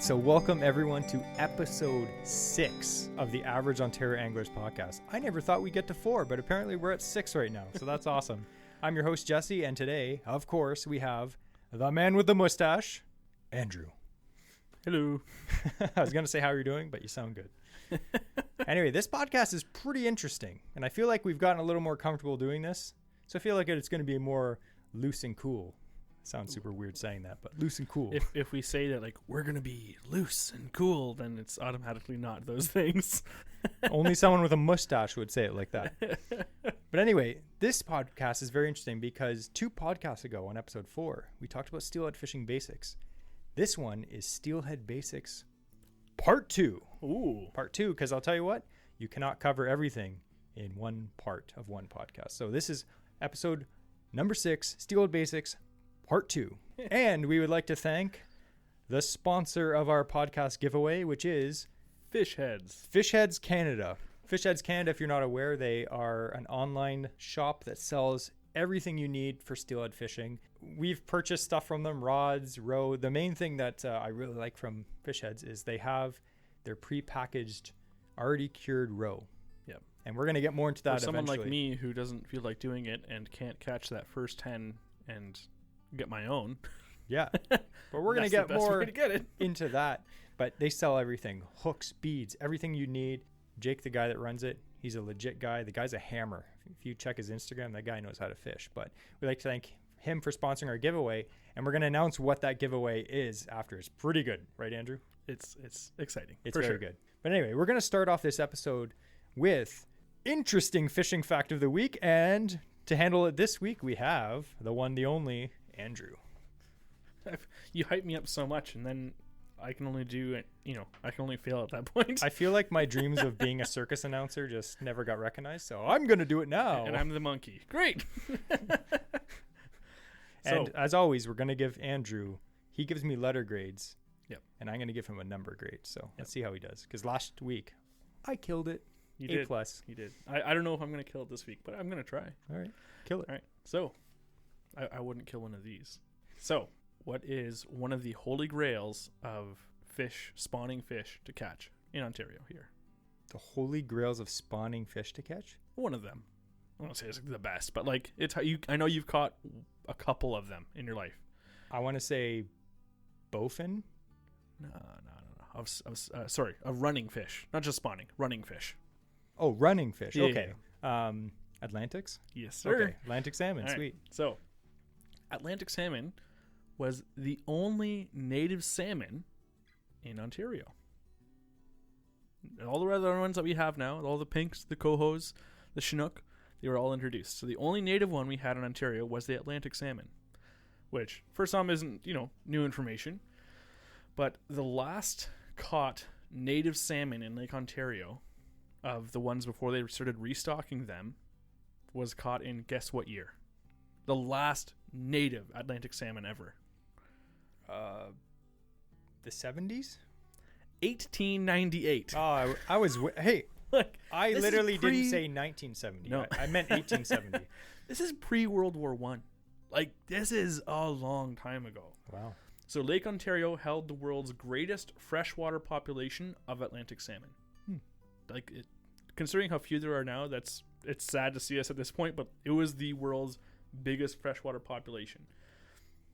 So welcome everyone to episode 6 of the Average Ontario Anglers podcast. I never thought we'd get to 4, but apparently we're at 6 right now, so that's awesome. I'm your host, Jesse, and today, of course, we have the man with the mustache, Andrew. Hello. I was going to say how you're doing, but you sound good. Anyway, this podcast is pretty interesting, and I feel like we've gotten a little more comfortable doing this, so I feel like it's going to be more loose and cool. Sounds super weird saying that, but loose and cool. If we say that, like, we're going to be loose and cool, then it's automatically not those things. Only someone with a mustache would say it like that. But anyway, this podcast is very interesting because 2 podcasts ago on episode 4, we talked about steelhead fishing basics. This one is Steelhead Basics Part 2. Ooh. Part 2, because I'll tell you what, you cannot cover everything in one part of one podcast. So this is episode number 6, Steelhead Basics Part 2. And we would like to thank the sponsor of our podcast giveaway, which is Fish Heads. Fish Heads Canada. Fish Heads Canada, if you're not aware, they are an online shop that sells everything you need for steelhead fishing. We've purchased stuff from them, rods, roe. The main thing that I really like from Fish Heads is they have their pre-packaged, already cured roe. Yep. And we're going to get more into that For someone eventually. like me who doesn't feel like doing it and can't catch that first 10 and get my own. Yeah. But we're going to get That's the best more way to get it. into that. But they sell everything. Hooks, beads, everything you need. Jake, the guy that runs it, he's a legit guy. The guy's a hammer. If you check his Instagram, that guy knows how to fish. But we'd like to thank him for sponsoring our giveaway. And we're going to announce what that giveaway is after. It's pretty good. Right, Andrew? It's exciting. It's very good. But anyway, we're going to start off this episode with interesting fishing fact of the week. And to handle it this week, we have the one, the only, Andrew. You hype me up so much, and then I can only do it, I can only fail at that point. I feel like my dreams of being a circus announcer just never got recognized, so I'm going to do it now. And I'm the monkey. Great. And as always, we're going to give Andrew, he gives me letter grades. Yep. And I'm going to give him a number grade. So let's see how he does. Because last week, I killed it. You A+. did. You did. I don't know if I'm going to kill it this week, but I'm going to try. All right. Kill it. All right. So, I wouldn't kill one of these. So, what is one of the holy grails of spawning fish to catch in Ontario here? The holy grails of spawning fish to catch? One of them. I won't say it's the best, but like it's how I know you've caught a couple of them in your life. I want to say bowfin. No. Sorry, a running fish, not just spawning, running fish. Oh, running fish. Yeah, okay. Atlantics? Yes, sir. Okay. Atlantic salmon. Right. Sweet. So, Atlantic salmon was the only native salmon in Ontario. All the other ones that we have now, all the pinks, the cohos, the chinook, they were all introduced. So the only native one we had in Ontario was the Atlantic salmon, which for some isn't, new information. But the last caught native salmon in Lake Ontario, of the ones before they started restocking them, was caught in guess what year? The last native Atlantic salmon ever. The 70s? 1898. Oh, I was... Hey, Look, I this literally is didn't say 1970. No. I meant 1870. This is pre-World War I. Like, this is a long time ago. Wow. So Lake Ontario held the world's greatest freshwater population of Atlantic salmon. Considering how few there are now, it's sad to see us at this point, but it was the world's biggest freshwater population.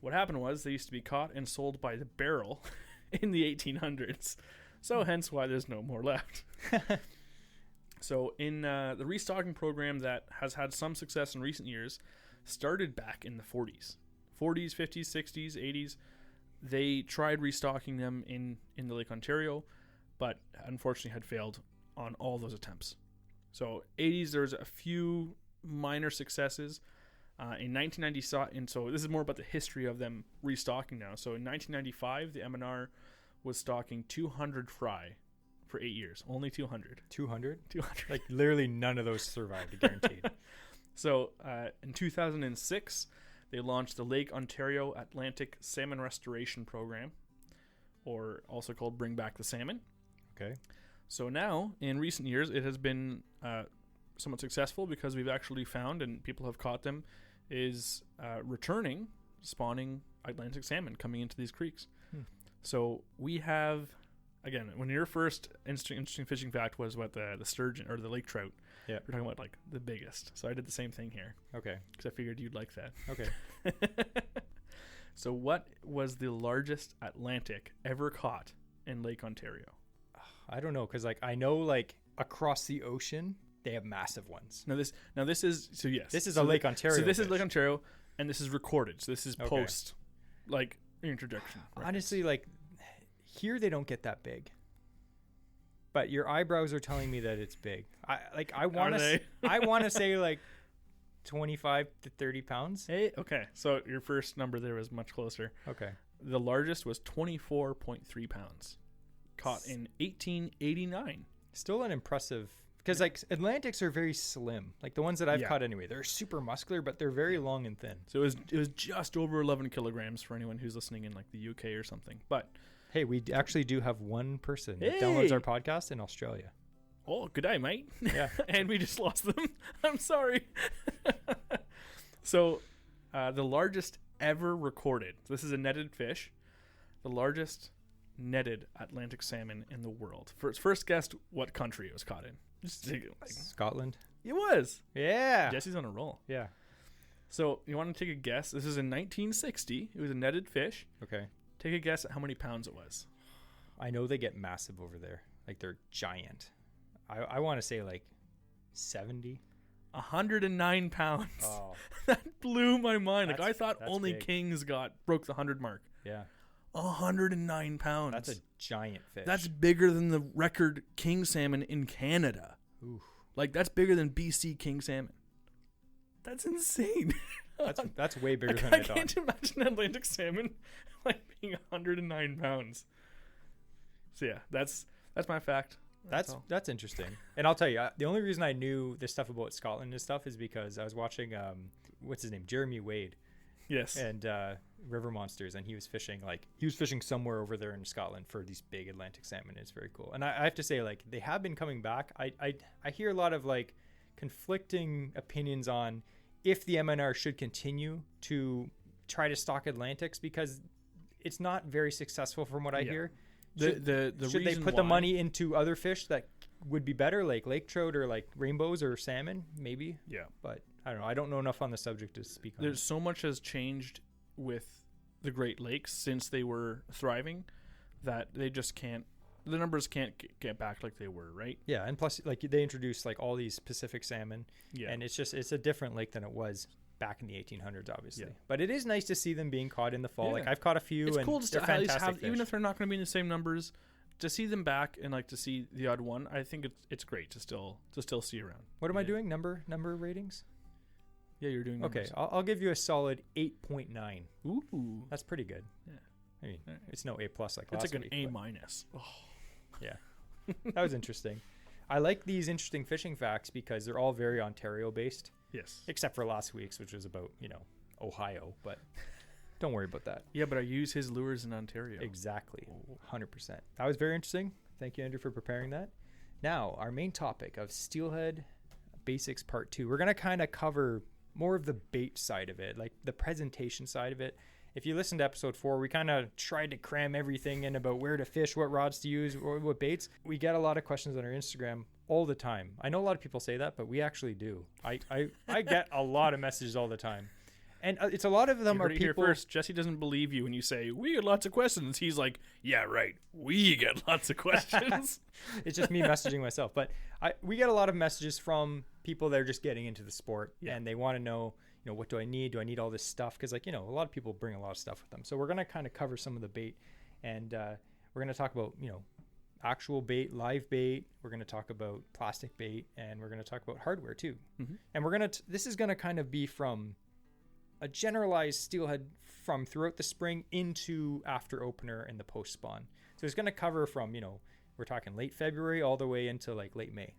What happened was they used to be caught and sold by the barrel in the 1800s. So hence why there's no more left. So in the restocking program that has had some success in recent years started back in the 40s, 50s, 60s, 80s. They tried restocking them in the Lake Ontario, but unfortunately had failed on all those attempts. So 80s, there's a few minor successes. In 1990, and so this is more about the history of them restocking now. So in 1995, the MNR was stocking 200 fry for 8 years. Only 200. 200? 200. Like, literally none of those survived, guaranteed. So in 2006, they launched the Lake Ontario Atlantic Salmon Restoration Program, or also called Bring Back the Salmon. Okay. So now, in recent years, it has been somewhat successful because we've actually found, and people have caught them, is returning spawning Atlantic salmon coming into these creeks. So we have, again, when your first interesting fishing fact was what the sturgeon or the lake trout. Yeah. We're talking about like the biggest. So I did the same thing here. Okay. Because I figured you'd like that. Okay. So what was the largest Atlantic ever caught in Lake Ontario? I don't know, because like I know like across the ocean they have massive ones. Now this is so yes. This is a Lake Ontario. So this fish. is Lake Ontario, and this is recorded. So this is Okay. post, like introduction. Honestly, like here they don't get that big. But your eyebrows are telling me that it's big. I want to I want to say like 25 to 30 pounds. Hey, okay. So your first number there was much closer. Okay. The largest was 24.3 pounds, caught in 1889. Still an impressive, because like Atlantics are very slim. Like the ones that I've caught anyway, they're super muscular, but they're very long and thin. So it was just over 11 kilograms for anyone who's listening in like the UK or something. But hey, we actually do have one person that downloads our podcast in Australia. Oh, good day, mate. Yeah. And we just lost them. I'm sorry. So the largest ever recorded, so this is a netted fish, the largest netted Atlantic salmon in the world. First guessed what country it was caught in. Just Scotland. it was. Yeah. Jesse's on a roll. Yeah. So you want to take a guess? This is in 1960. It was a netted fish. Okay. Take a guess at how many pounds it was. I know they get massive over there. Like they're giant. I want to say like 70. 109 pounds. Oh. That blew my mind. Like I thought that's only big. kings broke the 100 mark. Yeah. 109 pounds. That's a giant fish. That's bigger than the record king salmon in Canada. Oof. Like that's bigger than BC king salmon. That's insane. That's way bigger than I I thought. can't imagine Atlantic salmon like being 109 pounds. So yeah, that's my fact. That's interesting. And I'll tell you, the only reason I knew this stuff about Scotland and stuff is because I was watching what's his name, Jeremy Wade. Yes. And River Monsters, and he was fishing somewhere over there in Scotland for these big Atlantic salmon. It's very cool. And I have to say, like, they have been coming back. I hear a lot of like conflicting opinions on if the MNR should continue to try to stock Atlantics, because it's not very successful from what I hear. Should they put the money into other fish that would be better, like lake trout or like rainbows or salmon, maybe? Yeah. But I don't know. I don't know enough on the subject to speak on. There's so much has changed with the Great Lakes since they were thriving that they just can't. The numbers can't get back like they were, right? Yeah, and plus, like they introduced like all these Pacific salmon, and it's a different lake than it was back in the 1800s, obviously. Yeah. But it is nice to see them being caught in the fall. Yeah. Like I've caught a few. It's and cool just they're to at least fantastic have, fish. even if they're not going to be in the same numbers, to see them back and like to see the odd one. I think it's great to still see around. What am I doing? Number ratings? Yeah, you're doing numbers. Okay, I'll give you a solid 8.9. Ooh, That's pretty good. Yeah. I mean, it's no A plus like it's last like an week, A but minus. Oh. Yeah, that was interesting. I like these interesting fishing facts because they're all very Ontario based, Yes. except for last week's, which was about Ohio. But don't worry about that. Yeah, but I use his lures in Ontario. Exactly, 100%. That was very interesting. Thank you, Andrew, for preparing that. Now, our main topic of Steelhead Basics Part 2. We're going to kind of cover more of the bait side of it, like the presentation side of it. If you listen to episode 4, we kind of tried to cram everything in about where to fish, what rods to use, what baits. We get a lot of questions on our Instagram all the time. I know a lot of people say that, but we actually do. I get a lot of messages all the time. And it's a lot of them are people. Here first, Jesse doesn't believe you when you say we get lots of questions. He's like, yeah, right. We get lots of questions. It's just me messaging myself. But we get a lot of messages from people that are just getting into the sport, and they want to know, what do I need? Do I need all this stuff? Because a lot of people bring a lot of stuff with them. So we're going to kind of cover some of the bait, and we're going to talk about, actual bait, live bait. We're going to talk about plastic bait, and we're going to talk about hardware too. Mm-hmm. And this is going to kind of be from a generalized steelhead from throughout the spring into after opener and the post spawn. So it's going to cover from, we're talking late February all the way into like late May.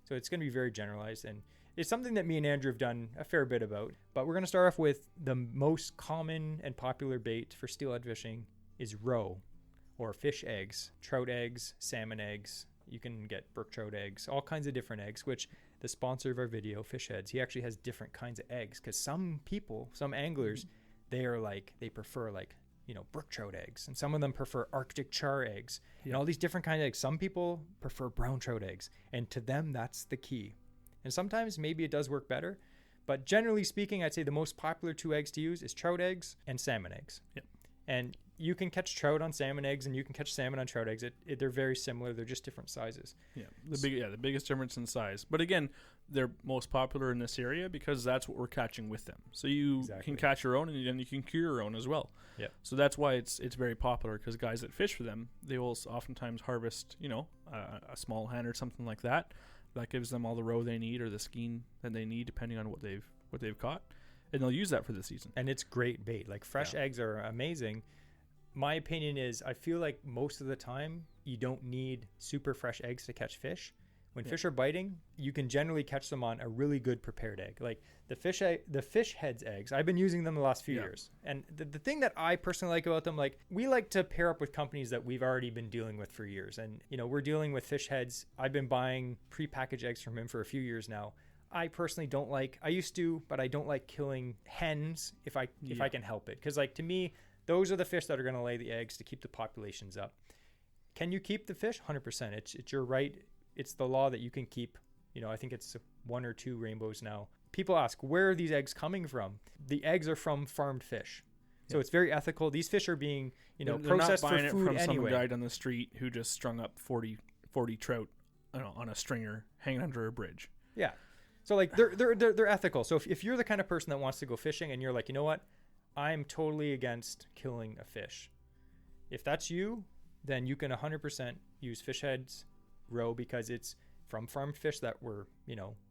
So it's going to be very generalized, and it's something that me and Andrew have done a fair bit about. But we're going to start off with the most common and popular bait for steelhead fishing is roe, or fish eggs, trout eggs, salmon eggs. You can get brook trout eggs, all kinds of different eggs, which the sponsor of our video, Fish Heads, he actually has different kinds of eggs, because some people, some anglers, they prefer like brook trout eggs, and some of them prefer Arctic char eggs, Yeah. and all these different kinds of eggs. Some people prefer brown trout eggs, and to them, that's the key. And sometimes maybe it does work better, but generally speaking, I'd say the most popular 2 eggs to use is trout eggs and salmon eggs. Yep. And you can catch trout on salmon eggs, and you can catch salmon on trout eggs. They're very similar. They're just different sizes. Yeah, the biggest difference in size. But again, they're most popular in this area because that's what we're catching with them. So you can catch your own, and then you can cure your own as well. Yeah. So that's why it's very popular, because guys that fish for them, they will oftentimes harvest, a small hen or something like that. That gives them all the roe they need or the skein that they need, depending on what they've caught, and they'll use that for the season. And it's great bait. Like fresh eggs are amazing. My opinion is, I feel like most of the time you don't need super fresh eggs to catch fish. When fish are biting, you can generally catch them on a really good prepared egg. Like the fish heads eggs, I've been using them the last few years. And the thing that I personally like about them, like we like to pair up with companies that we've already been dealing with for years. And, we're dealing with fish heads. I've been buying prepackaged eggs from him for a few years now. I personally don't like, I used to, but I don't like killing hens if I can help it. Because like to me, those are the fish that are going to lay the eggs to keep the populations up. Can you keep the fish? 100%. It's your right. It's the law that you can keep. I think it's 1 or 2 rainbows now. People ask, where are these eggs coming from? The eggs are from farmed fish. So it's very ethical. These fish are being, processed for food anyway. They're not buying it from some guy down the street who just strung up 40 trout on a stringer hanging under a bridge. Yeah. So like they're ethical. So if you're the kind of person that wants to go fishing and you're like, you know what? I'm totally against killing a fish. If that's you, then you can 100% use fish heads roe, because it's from farmed fish that were,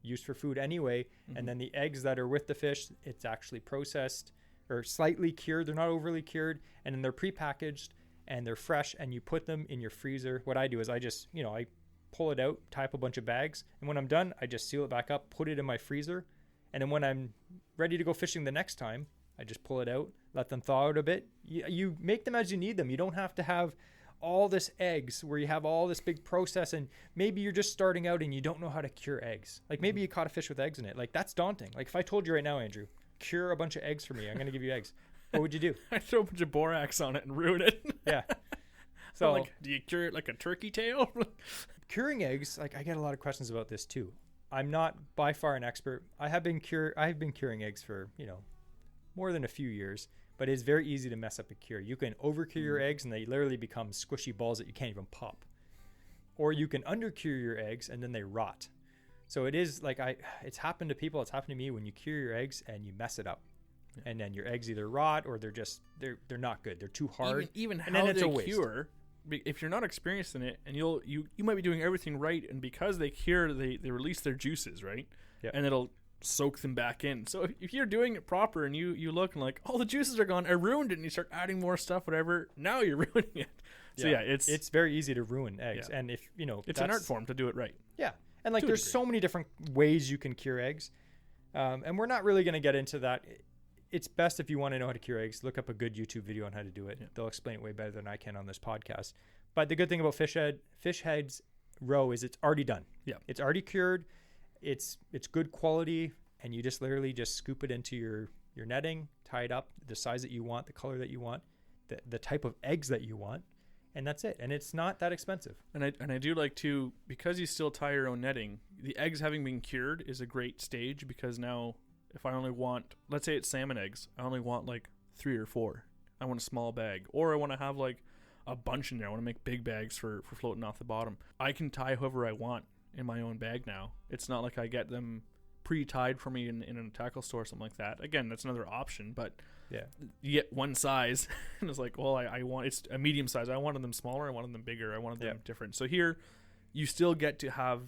used for food anyway. Mm-hmm. And then the eggs that are with the fish, it's actually processed or slightly cured. They're not overly cured. And then they're prepackaged and they're fresh, and you put them in your freezer. What I do is I just, I pull it out, tie up a bunch of bags. And when I'm done, I just seal it back up, put it in my freezer. And then when I'm ready to go fishing the next time, I just pull it out, let them thaw out a bit. You make them as you need them. You don't have to have all this eggs where you have all this big process, and maybe you're just starting out and you don't know how to cure eggs. Like maybe you caught a fish with eggs in it. Like that's daunting. Like if I told you right now, Andrew, cure a bunch of eggs for me, I'm going to give you eggs. What would you do? I'd throw a bunch of borax on it and ruin it. Yeah. So like, do you cure it like a turkey tail? Curing eggs, like I get a lot of questions about this too. I'm not by far an expert. I have been curing eggs for, more than a few years, but it's very easy to mess up a cure. You can overcure your eggs and they literally become squishy balls that you can't even pop. Or you can undercure your eggs and then they rot. So it is like it's happened to people, it's happened to me when you cure your eggs and you mess it up. Yeah. And then your eggs either rot or they're not good. They're too hard. Even and how they cure, if you're not experienced in it, and you might be doing everything right, and because they cure, they release their juices, right? Yeah. And it'll soak them back in. So if you're doing it proper and you look and like, oh, the juices are gone, I ruined it, and you start adding more stuff, whatever, now you're ruining it. So it's very easy to ruin eggs. Yeah. And if it's an art form to do it right. Yeah. And like there's so many different ways you can cure eggs. And we're not really going to get into that. It's best if you want to know how to cure eggs, look up a good YouTube video on how to do it. Yeah. They'll explain it way better than I can on this podcast. But the good thing about fish heads roe is it's already done. Yeah. It's already cured. It's good quality, and you just literally just scoop it into your netting, tie it up the size that you want, the color that you want, the type of eggs that you want, and that's it. And it's not that expensive. And I do like to, because you still tie your own netting, the eggs having been cured is a great stage, because now if I only want, let's say it's salmon eggs, I only want like 3 or 4. I want a small bag, or I want to have like a bunch in there. I want to make big bags for floating off the bottom. I can tie whoever I want in my own bag now. It's not like I get them pre-tied for me in a tackle store or something like that. Again, that's another option, but yeah, you get one size and it's like, well, I want, it's a medium size. I wanted them smaller. I wanted them bigger. I wanted them different. So here you still get to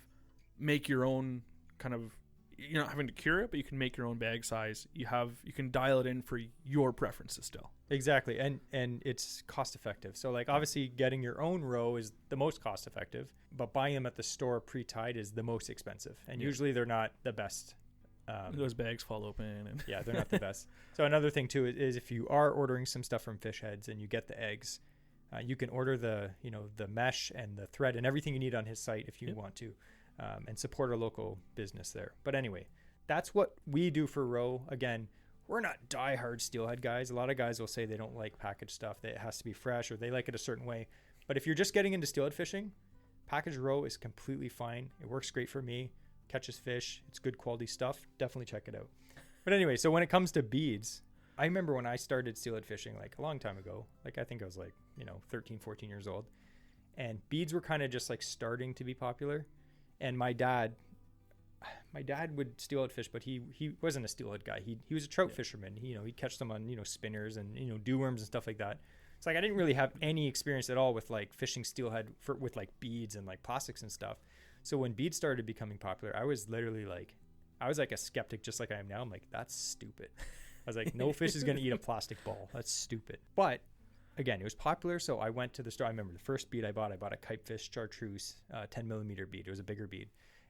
make your own kind of, you're not having to cure it, but you can make your own bag size. You can dial it in for your preferences still. Exactly. And it's cost effective. So like obviously getting your own roe is the most cost effective, but buying them at the store pre-tied is the most expensive. And usually they're not the best. Those bags fall open. And yeah, they're not the best. So another thing too is if you are ordering some stuff from Fish Heads and you get the eggs, you can order the mesh and the thread and everything you need on his site if you want to. And support a local business there. But anyway, that's what we do for roe. Again, we're not diehard steelhead guys. A lot of guys will say they don't like packaged stuff, that it has to be fresh, or they like it a certain way. But if you're just getting into steelhead fishing, packaged roe is completely fine. It works great for me. Catches fish. It's good quality stuff. Definitely check it out. But anyway, so when it comes to beads, I remember when I started steelhead fishing like a long time ago, like I think I was like, 13, 14 years old, and beads were kind of just like starting to be popular. And my dad would steelhead fish, but he wasn't a steelhead guy. He was a trout fisherman. He'd catch them on, spinners and, dew worms and stuff like that. It's like I didn't really have any experience at all with like fishing steelhead with like beads and like plastics and stuff. So when beads started becoming popular, I was literally like, a skeptic just like I am now. I'm like, that's stupid. I was like, no fish is going to eat a plastic ball. That's stupid. But again, it was popular. So I went to the store. I remember the first bead I bought a kitefish chartreuse 10 millimeter bead. It was a bigger bead.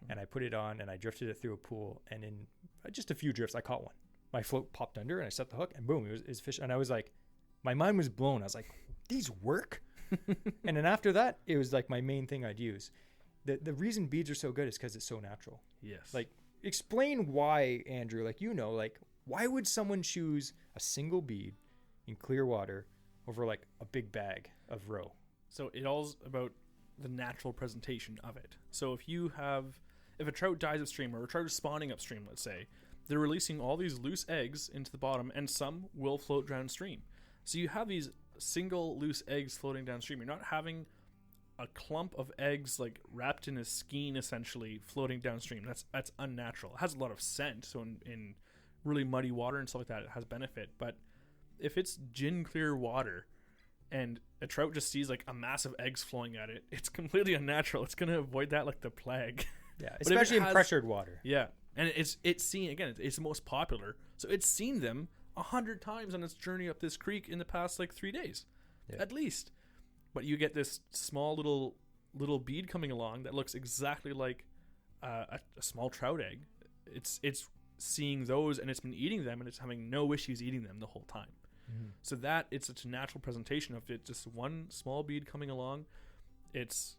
And I put it on and I drifted it through a pool. And in just a few drifts, I caught one. My float popped under and I set the hook and boom, it was fish. And I was like, my mind was blown. I was like, these work? And then after that, it was like my main thing I'd use. The reason beads are so good is because it's so natural. Yes. Like, explain why, Andrew, why would someone choose a single bead in clear water over like a big bag of roe? So it all's about the natural presentation of it. So if a trout dies upstream or a trout is spawning upstream, let's say, they're releasing all these loose eggs into the bottom and some will float downstream. So you have these single loose eggs floating downstream. You're not having a clump of eggs like wrapped in a skein essentially floating downstream. That's unnatural. It has a lot of scent, so in really muddy water and stuff like that, it has benefit. But if it's gin clear water and a trout just sees like a mass of eggs flowing at it, it's completely unnatural. It's going to avoid that like the plague. Yeah, especially in pressured water. Yeah, and it's seen, again, it's the most popular, so it's seen them 100 times on its journey up this creek in the past like 3 days, at least. But you get this small little bead coming along that looks exactly like a small trout egg. It's seeing those and it's been eating them and it's having no issues eating them the whole time. Mm-hmm. So that it's such a natural presentation of it. Just one small bead coming along. It's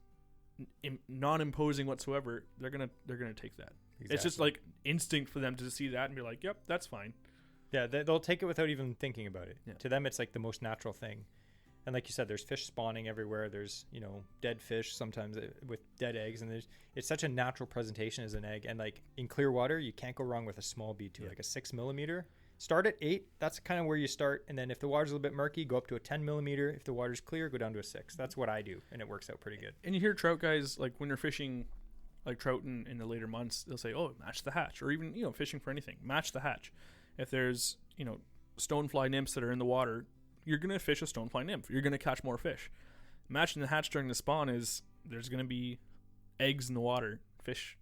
non-imposing whatsoever. They're gonna take that. Exactly. It's just like instinct for them to see that and be like, yep, that's fine. Yeah, they'll take it without even thinking about it. Yeah. To them, it's like the most natural thing. And like you said, there's fish spawning everywhere. There's, dead fish sometimes with dead eggs. And it's such a natural presentation as an egg. And like in clear water, you can't go wrong with a small bead too, like a 6 millimeter. Start at 8. That's kind of where you start. And then if the water's a little bit murky, go up to a 10 millimeter. If the water's clear, go down to a 6. That's what I do. And it works out pretty good. And you hear trout guys, like when you're fishing like trout in the later months, they'll say, oh, match the hatch. Or even, fishing for anything, match the hatch. If there's, stonefly nymphs that are in the water, you're going to fish a stonefly nymph. You're going to catch more fish. Matching the hatch during the spawn is there's going to be eggs in the water. Fish,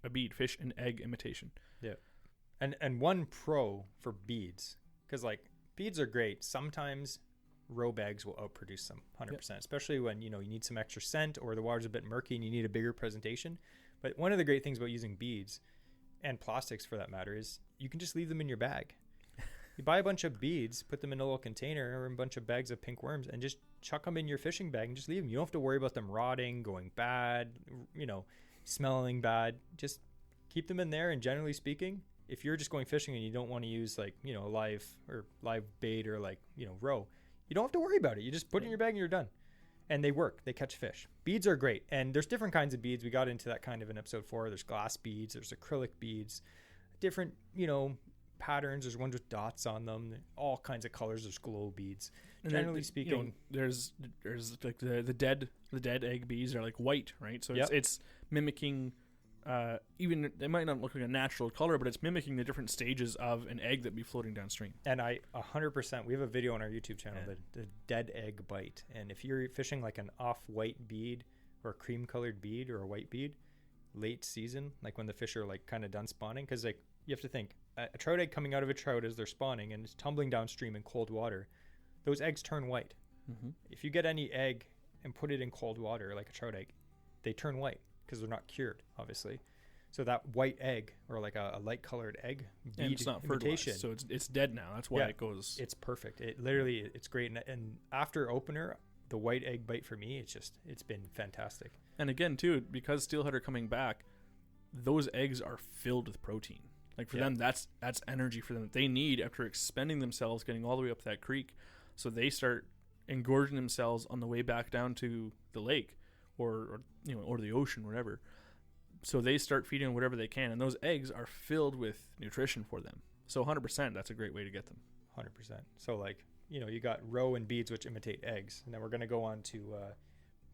a bead, fish and egg imitation. Yeah. And one pro for beads, because like beads are great. Sometimes roe bags will outproduce them 100%, especially when, you need some extra scent or the water's a bit murky and you need a bigger presentation. But one of the great things about using beads and plastics for that matter is you can just leave them in your bag. You buy a bunch of beads, put them in a little container or a bunch of bags of pink worms and just chuck them in your fishing bag and just leave them. You don't have to worry about them rotting, going bad, smelling bad. Just keep them in there. And generally speaking, if you're just going fishing and you don't want to use like, live bait or like, roe, you don't have to worry about it. You just put it in your bag and you're done. And they work. They catch fish. Beads are great. And there's different kinds of beads. We got into that kind of in episode 4. There's glass beads. There's acrylic beads. Different, patterns. There's ones with dots on them. All kinds of colors. There's glow beads. And generally speaking, there's like the dead egg beads are like white, right? So it's mimicking. Even it might not look like a natural color, but it's mimicking the different stages of an egg that be floating downstream. And I 100%, we have a video on our YouTube channel, the dead egg bite. And if you're fishing like an off-white bead or a cream-colored bead or a white bead, late season, like when the fish are like kind of done spawning, because like you have to think, a trout egg coming out of a trout as they're spawning and it's tumbling downstream in cold water, those eggs turn white. Mm-hmm. If you get any egg and put it in cold water, like a trout egg, they turn white because they're not cured, obviously. So that white egg or like a light colored egg bead, and it's not fertilized, so it's dead now. That's why it goes. It's perfect. It's great. And after opener, the white egg bite for me, it's been fantastic. And again, too, because steelhead are coming back, those eggs are filled with protein. Like for them, that's energy for them that they need after expending themselves, getting all the way up that creek. So they start engorging themselves on the way back down to the lake or the ocean, whatever. So they start feeding whatever they can, and those eggs are filled with nutrition for them. So 100%, that's a great way to get them. 100%. So like, you got roe and beads, which imitate eggs. And then we're going to go on to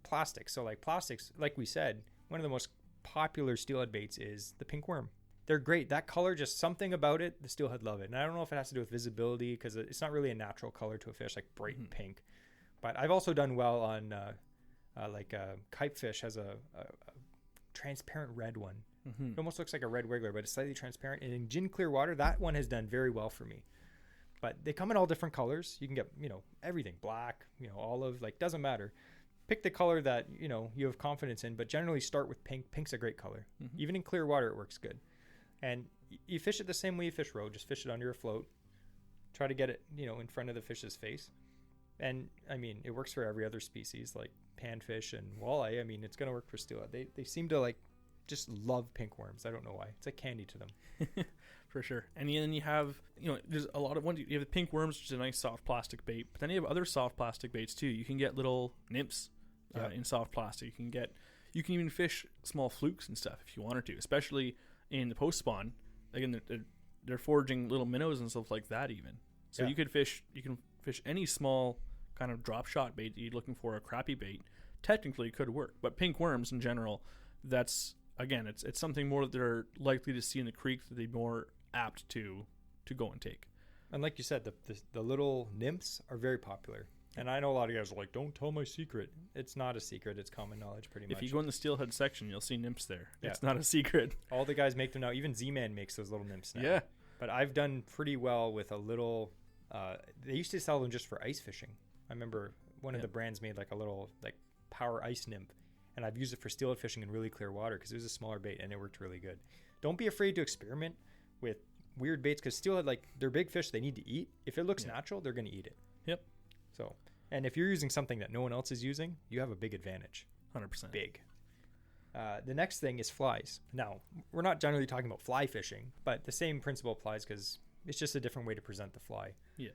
plastics. So like plastics, like we said, one of the most popular steelhead baits is the pink worm. They're great. That color, just something about it, the steelhead love it. And I don't know if it has to do with visibility, because it's not really a natural color to a fish, like bright pink. But I've also done well on kitefish has a transparent red one. It almost looks like a red wiggler, but it's slightly transparent. And in gin clear water, that one has done very well for me. But they come in all different colors. You can get, everything, black, olive, like doesn't matter. Pick the color that, you have confidence in, but generally start with pink. Pink's a great color. Even in clear water, it works good. And you fish it the same way you fish roe. Just fish it under a float. Try to get it, in front of the fish's face. And I mean, it works for every other species like panfish and walleye. I mean, it's going to work for steelhead. They seem to like just love pink worms. I don't know why. It's like candy to them. For sure. And then you have, there's a lot of ones. You have the pink worms, which is a nice soft plastic bait. But then you have other soft plastic baits too. You can get little nymphs in soft plastic. You can even fish small flukes and stuff if you wanted to, especially in the post spawn. Again, they're foraging little minnows and stuff like that even. So you can fish any small kind of drop shot bait that you're looking for, a crappie bait. Technically could work. But pink worms in general, that's, again, it's something more that they're likely to see in the creek that they're more apt to go and take. And like you said, the little nymphs are very popular. And I know a lot of guys are like, don't tell my secret. It's not a secret. It's common knowledge pretty much. If you go in the steelhead section, you'll see nymphs there. Yeah. It's not a secret. All the guys make them now. Even Z-Man makes those little nymphs now. Yeah. But I've done pretty well with a little... they used to sell them just for ice fishing. I remember one of the brands made like a little like power ice nymph. And I've used it for steelhead fishing in really clear water because it was a smaller bait and it worked really good. Don't be afraid to experiment with weird baits because steelhead, like, they're big fish. They need to eat. If it looks natural, they're going to eat it. Yep. So, and if you're using something that no one else is using, you have a big advantage. 100%. Big. The next thing is flies. Now, we're not generally talking about fly fishing, but the same principle applies because it's just a different way to present the fly. Yeah.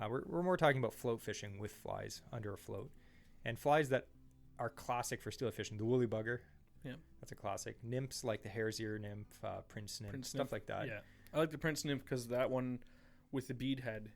We're more talking about float fishing with flies under a float. And flies that are classic for steelhead fishing. The woolly bugger. Yeah. That's a classic. Nymphs like the hare's ear nymph, prince nymph, stuff like that. Yeah. I like the prince nymph because that one with the bead head.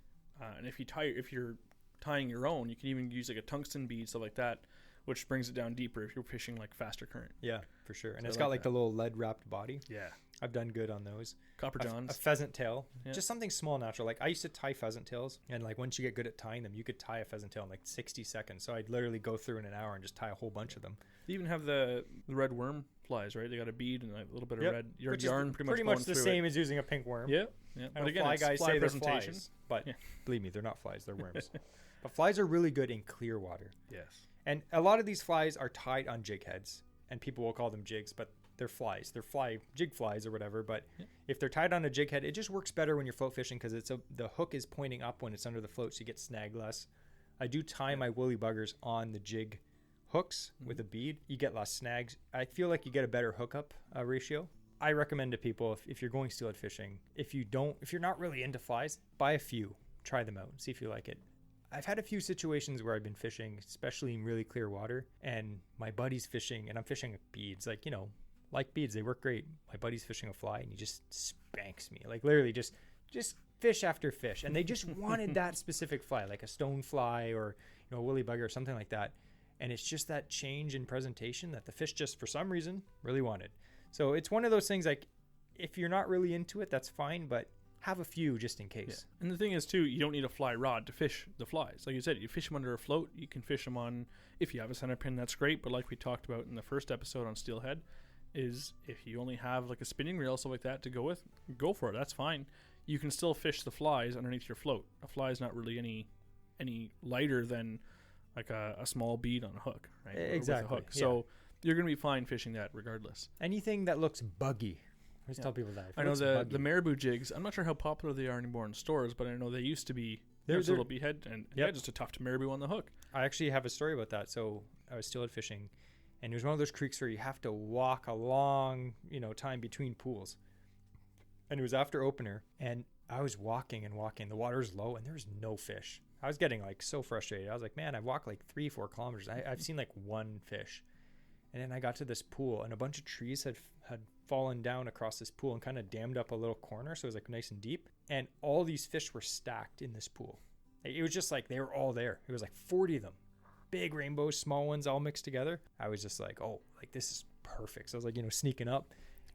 And if you're tying your own, you can even use like a tungsten bead, stuff like that, which brings it down deeper if you're fishing like faster current. Yeah, for sure. And so it's got like the little lead wrapped body. Yeah. I've done good on those. Copper johns. A pheasant tail. Yeah. Just something small, natural. Like I used to tie pheasant tails, and like once you get good at tying them, you could tie a pheasant tail in like 60 seconds. So I'd literally go through in an hour and just tie a whole bunch of them. They even have the red worm flies, right? They got a bead and a little bit of red yarn pretty much the same as using a pink worm. Yeah. Yeah. But again, fly guys say they're flies, but believe me, they're not flies. They're worms. But flies are really good in clear water. Yes. And a lot of these flies are tied on jig heads, and people will call them jigs, but they're flies. They're jig flies or whatever. But if they're tied on a jig head, it just works better when you're float fishing because the hook is pointing up when it's under the float, so you get snagged less. I do tie my woolly buggers on the jig hooks with a bead. You get less snags. I feel like you get a better hookup ratio. I recommend to people if you're going steelhead fishing, if you're not really into flies, buy a few, try them out, see if you like it. I've had a few situations where I've been fishing, especially in really clear water, and my buddy's fishing, and I'm fishing beads, like beads, they work great. My buddy's fishing a fly, and he just spanks me, like literally just fish after fish, and they just wanted that specific fly, like a stone fly or a woolly bugger or something like that, and it's just that change in presentation that the fish just for some reason really wanted. So it's one of those things like if you're not really into it, that's fine, but have a few just in case. Yeah. And the thing is too, you don't need a fly rod to fish the flies. Like you said, you fish them under a float. You can fish them on, if you have a center pin, that's great. But like we talked about in the first episode on Steelhead, is if you only have like a spinning reel, stuff like that to go with, go for it. That's fine. You can still fish the flies underneath your float. A fly is not really any lighter than like a small bead on a hook, right? Exactly. With a hook. So you're going to be fine fishing that regardless. Anything that looks buggy. I just tell people that. I know the marabou jigs, I'm not sure how popular they are anymore in stores, but I know they used to be. There's a little beadhead and just a tough marabou on the hook. I actually have a story about that. So I was steelhead fishing, and it was one of those creeks where you have to walk a long, time between pools. And it was after opener, and I was walking and walking. The water was low, and there was no fish. I was getting like so frustrated. I was like, man, I've walked like 3-4 kilometers. I've seen like one fish. And then I got to this pool, and a bunch of trees had fallen down across this pool and kind of dammed up a little corner, so it was like nice and deep. And all these fish were stacked in this pool. It was just like they were all there. It was like 40 of them, big rainbows, small ones, all mixed together. I was just like, oh, like this is perfect. So I was like, sneaking up.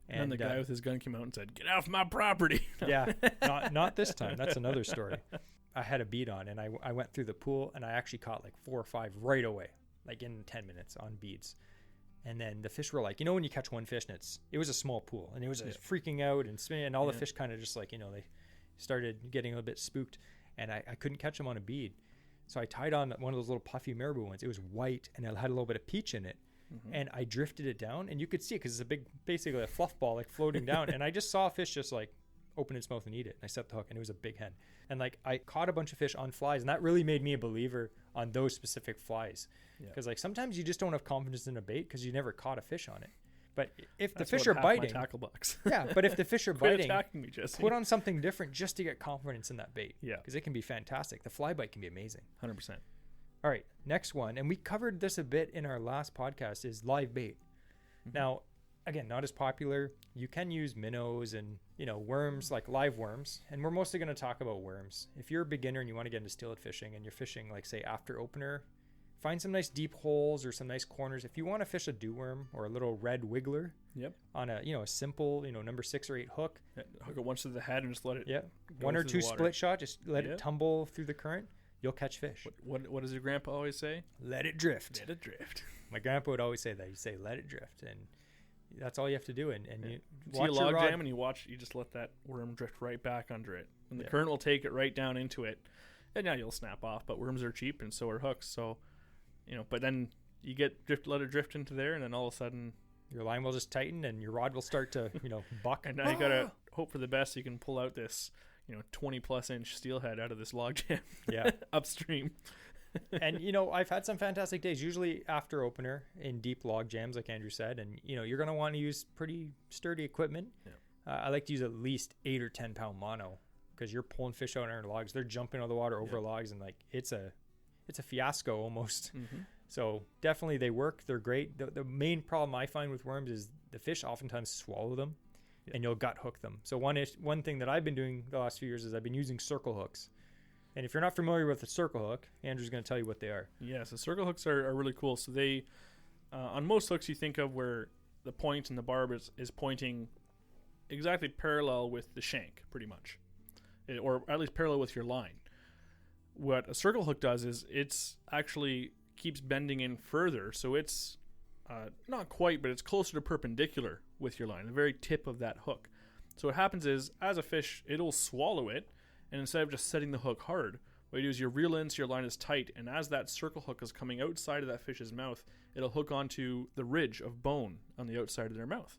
And then the guy with his gun came out and said, "Get off my property." Yeah, not this time. That's another story. I had a bead on, and I went through the pool, and I actually caught like 4 or 5 right away, like in 10 minutes on beads. And then the fish were like, when you catch one fish, and it was a small pool, and it was freaking out and spinning, and all the fish kind of just like, they started getting a little bit spooked, and I couldn't catch them on a bead. So I tied on one of those little puffy marabou ones. It was white, and it had a little bit of peach in it. Mm-hmm. And I drifted it down, and you could see it because it's basically a fluff ball like floating down. And I just saw a fish just like open its mouth and eat it. And I set the hook, and it was a big hen. And like I caught a bunch of fish on flies, and that really made me a believer on those specific flies. Because like sometimes you just don't have confidence in a bait because you never caught a fish on it. But if the fish are biting, my tackle box. But if the fish are biting, attacking me, Jesse. Put on something different just to get confidence in that bait. Yeah, because it can be fantastic. The fly bite can be amazing. 100%. All right, next one, and we covered this a bit in our last podcast, is live bait. Mm-hmm. Now, again, not as popular. You can use minnows and, worms, like live worms, and we're mostly going to talk about worms. If you're a beginner and you want to get into steelhead fishing and you're fishing, like, say, after opener, find some nice deep holes or some nice corners. If you want to fish a dew worm or a little red wiggler on a, a simple, number 6 or 8 hook. Hook it once to the head and just let it go 1 or 2 split shot, just let it tumble through the current. You'll catch fish. What does your grandpa always say? Let it drift. Let it drift. My grandpa would always say that. He'd say, let it drift. And that's all you have to do. And you see a log jam and you just let that worm drift right back under it. And the current will take it right down into it. And now you'll snap off. But worms are cheap and so are hooks. So, but then you let it drift into there, and then all of a sudden your line will just tighten and your rod will start to, buck. And now you got to hope for the best. You can pull out this 20 plus inch steelhead out of this log jam upstream. And I've had some fantastic days, usually after opener in deep log jams, like Andrew said, and you're going to want to use pretty sturdy equipment. I like to use at least 8 or 10 pound mono, because you're pulling fish out on logs. They're jumping out of the water over logs, and like it's a fiasco almost. Mm-hmm. So definitely they work. They're great. The main problem I find with worms is the fish oftentimes swallow them. And you'll gut hook them. So one thing that I've been doing the last few years is I've been using circle hooks. And if you're not familiar with a circle hook, Andrew's going to tell you what they are. Yeah, so circle hooks are really cool. So they, on most hooks you think of where the point and the barb is pointing exactly parallel with the shank, pretty much. Or at least parallel with your line. What a circle hook does is it's actually keeps bending in further. So it's not quite, but it's closer to perpendicular with your line, the very tip of that hook. So what happens is, as a fish, it'll swallow it, and instead of just setting the hook hard, what you do is you reel in so your line is tight, and as that circle hook is coming outside of that fish's mouth, it'll hook onto the ridge of bone on the outside of their mouth.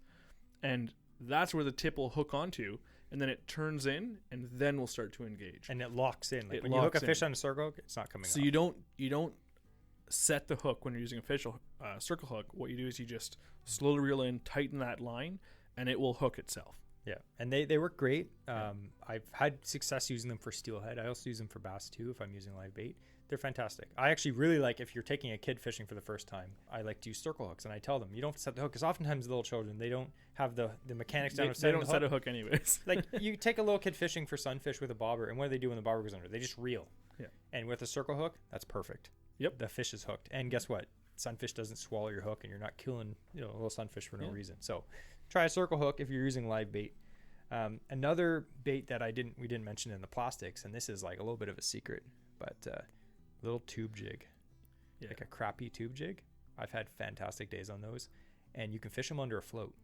And that's where the tip will hook onto, and then it turns in, and then will start to engage. And it locks in. Like when you hook a fish on a circle hook, it's not coming off. So you don't set the hook when you're using a circle hook. What you do is you just slowly reel in, tighten that line, and it will hook itself. Yeah, and they work great. I've had success using them for steelhead. I also use them for bass too if I'm using live bait. They're fantastic. I actually really like, if you're taking a kid fishing for the first time, I like to use circle hooks, and I tell them you don't set the hook, because oftentimes the little children, they don't have the mechanics down. They don't set a hook anyways. Like you take a little kid fishing for sunfish with a bobber, and what do they do when the bobber goes under? They just reel. Yeah. And with a circle hook, that's perfect. Yep. The fish is hooked. And guess what? Sunfish doesn't swallow your hook, and you're not killing a little sunfish for no reason. So try a circle hook if you're using live bait. Another bait that we didn't mention in the plastics, and this is like a little bit of a secret, but little tube jig, like a crappy tube jig. I've had fantastic days on those, and you can fish them under a float.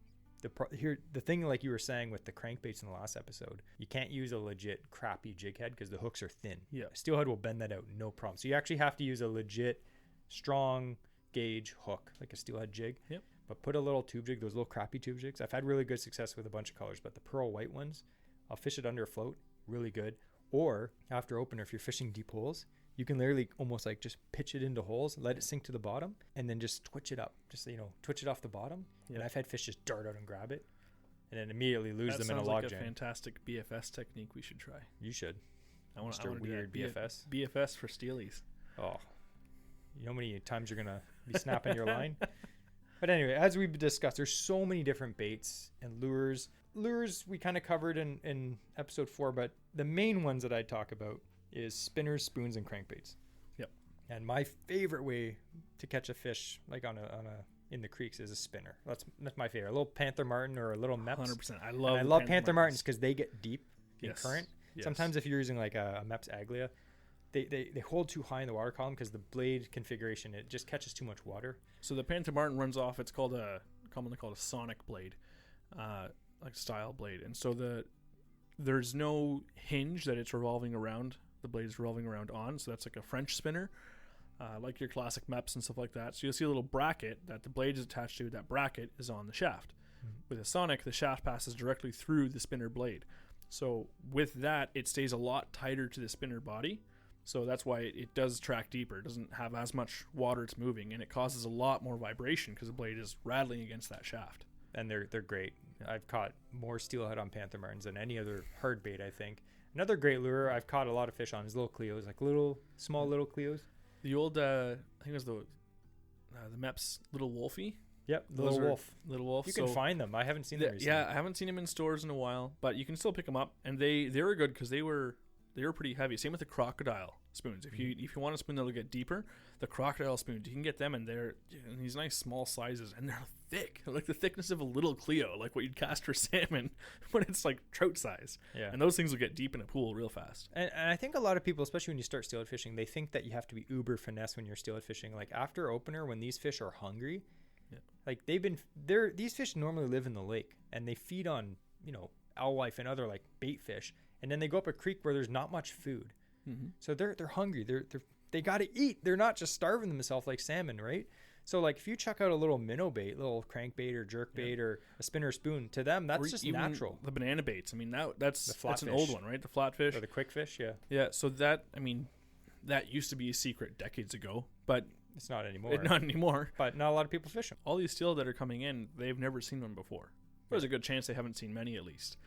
The thing, like you were saying with the crankbaits in the last episode, you can't use a legit crappy jig head because the hooks are thin. Yeah, steelhead will bend that out, no problem. So you actually have to use a legit strong gauge hook, like a steelhead jig. Yep. But put a little tube jig, those little crappy tube jigs. I've had really good success with a bunch of colors, but the pearl white ones, I'll fish it under a float, really good. Or after opener, if you're fishing deep holes, you can literally almost like just pitch it into holes, let it sink to the bottom, and then just twitch it up. Just, twitch it off the bottom. Yep. And I've had fish just dart out and grab it. and then immediately lose them in a sounds log like a jam. fantastic BFS technique we should try. You should. I want Mr. to do Weird that. BFS. BFS for Steelies. Oh, you know how many times you're gonna be snapping your line. But anyway, as we've discussed, there's so many different baits and lures. Lures we kind of covered in episode 4, but the main ones that I'd talk about is spinners, spoons, and crankbaits. Yep. And my favorite way to catch a fish, like on a in the creeks, is a spinner. That's my favorite. A little Panther Martin or a little Meps. 100%. I love Panther Martins because they get deep in Yes. current. Yes. Sometimes if you're using like a Meps Aglia, they hold too high in the water column because the blade configuration, it just catches too much water. So the Panther Martin runs off. It's commonly called a sonic blade, like style blade. And so there's no hinge that it's revolving around. The blade is revolving around on. So that's like a French spinner, like your classic Meps and stuff like that. So you'll see a little bracket that the blade is attached to. That bracket is on the shaft. Mm-hmm. With a sonic, the shaft passes directly through the spinner blade. So with that, it stays a lot tighter to the spinner body. So that's why it does track deeper. It doesn't have as much water it's moving, and it causes a lot more vibration because the blade is rattling against that shaft. And they're great. I've caught more steelhead on Panther Martins than any other hard bait, I think. Another great lure I've caught a lot of fish on is little Cleos, like small little Cleos. The old, I think it was the Meps Little Wolfie. Yep, Little Wolf. You can find them. I haven't seen them recently. Yeah, I haven't seen them in stores in a while, but you can still pick them up, and they were good because they were pretty heavy. Same with the crocodile spoons. If you want a spoon that'll get deeper, the crocodile spoons, you can get them, and they're in these nice small sizes, and they're thick. They're like the thickness of a little Cleo, like what you'd cast for salmon when it's like trout size. Yeah. And those things will get deep in a pool real fast. And I think a lot of people, especially when you start steelhead fishing, they think that you have to be uber finesse when you're steelhead fishing. Like after opener, when these fish are hungry, like these fish normally live in the lake, and they feed on, alewife and other like bait fish. And then they go up a creek where there's not much food. Mm-hmm. So they're hungry. They got to eat. They're not just starving themselves like salmon, right? So like if you chuck out a little minnow bait, little crankbait or jerkbait or a spinner spoon, to them that's just natural. The banana baits. I mean that's an fish. old one, right? The flatfish or the quick fish, yeah. Yeah. So that used to be a secret decades ago, but it's not anymore. Not anymore. But not a lot of people fish them. All these steelhead that are coming in, they've never seen one before. There's a good chance they haven't seen many at least.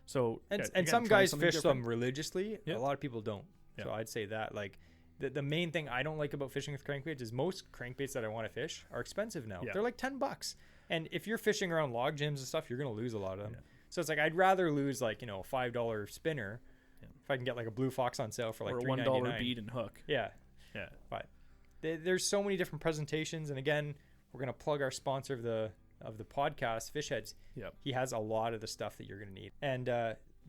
So and some guys fish them religiously. Yeah. A lot of people don't. Yeah. So I'd say that like the main thing I don't like about fishing with crankbaits is most crankbaits that I want to fish are expensive now. Yeah. They're like $10. And if you're fishing around log gyms and stuff, you're going to lose a lot of them. Yeah. So it's like I'd rather lose like, a $5 spinner if I can get like a blue fox on sale for like $3.99. Or a $1 bead and hook. Yeah. Yeah. But there's so many different presentations, and again, we're going to plug our sponsor of the podcast, Fishheads. Yep. He has a lot of the stuff that you're going to need. And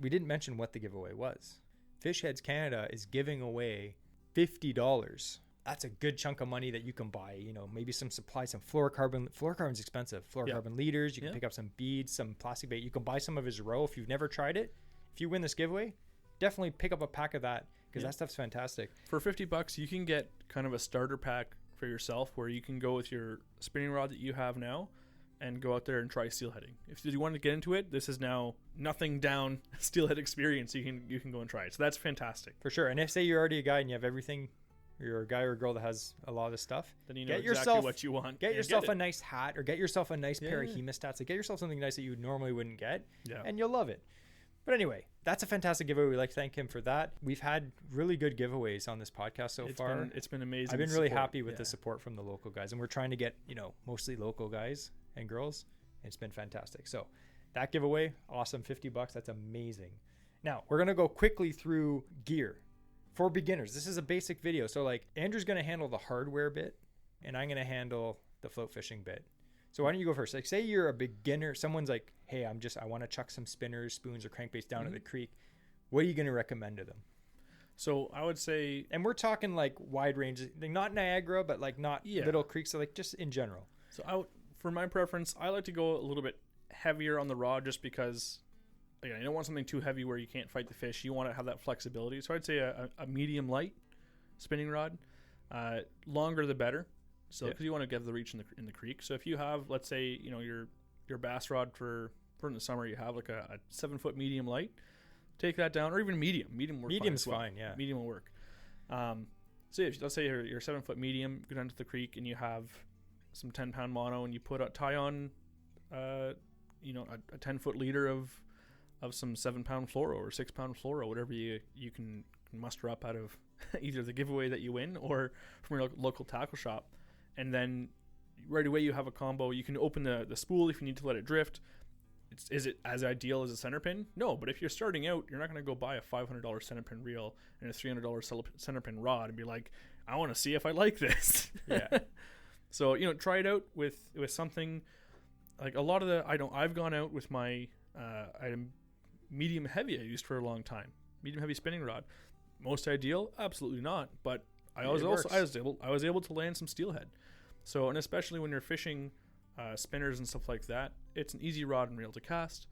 we didn't mention what the giveaway was. Fishheads Canada is giving away $50. That's a good chunk of money that you can buy, maybe some supplies, some fluorocarbon. Fluorocarbon's expensive. Fluorocarbon leaders. You can pick up some beads, some plastic bait. You can buy some of his roe if you've never tried it. If you win this giveaway, definitely pick up a pack of that because that stuff's fantastic. For $50, you can get kind of a starter pack for yourself where you can go with your spinning rod that you have now and go out there and try steelheading. If you want to get into it, this is now nothing down steelhead experience. You can go and try it. So that's fantastic. For sure. And if say you're already a guy and you have everything, you're a guy or a girl that has a lot of stuff, then you know exactly what you want. Get yourself a nice hat or get yourself a nice pair of hemostats. Like get yourself something nice that you normally wouldn't get and you'll love it. But anyway, that's a fantastic giveaway. We'd like to thank him for that. We've had really good giveaways on this podcast so far. It's been amazing. I've been really happy with the support from the local guys. And we're trying to get, mostly local guys and girls. It's been fantastic. So that giveaway, awesome, $50. That's amazing. Now, we're going to go quickly through gear for beginners. This is a basic video. So like Andrew's going to handle the hardware bit and I'm going to handle the float fishing bit. So why don't you go first? Like say you're a beginner, someone's like, hey, I want to chuck some spinners, spoons, or crankbaits down at the creek. What are you going to recommend to them? So I would say, and we're talking like wide range, like not Niagara, but like not little creeks. So like just in general. So for my preference, I like to go a little bit heavier on the rod just because, again, you don't want something too heavy where you can't fight the fish. You want to have that flexibility. So I'd say a medium light spinning rod, longer the better. So because you want to get the reach in the creek. So if you have, let's say, your bass rod for in the summer, you have like a 7-foot medium light, take that down, or even medium. Medium works. Medium's fine, yeah. Medium will work. So let's say you're 7-foot medium, go down to the creek, and you have some 10-pound mono, and you tie on, a 10-foot leader of some 7-pound fluoro or 6-pound fluoro, whatever you can muster up out of either the giveaway that you win or from your local tackle shop. And then right away you have a combo. You can open the spool if you need to let it drift. Is it as ideal as a center pin? No, but if you're starting out, you're not going to go buy a $500 center pin reel and a $300 center pin rod and be like, I want to see if I like this. Yeah. So, try it out with something like a lot of I've gone out with my item medium heavy I used for a long time. Medium heavy spinning rod. Most ideal? Absolutely not. But I was able to land some steelhead. So, and especially when you're fishing spinners and stuff like that, it's an easy rod and reel to cast.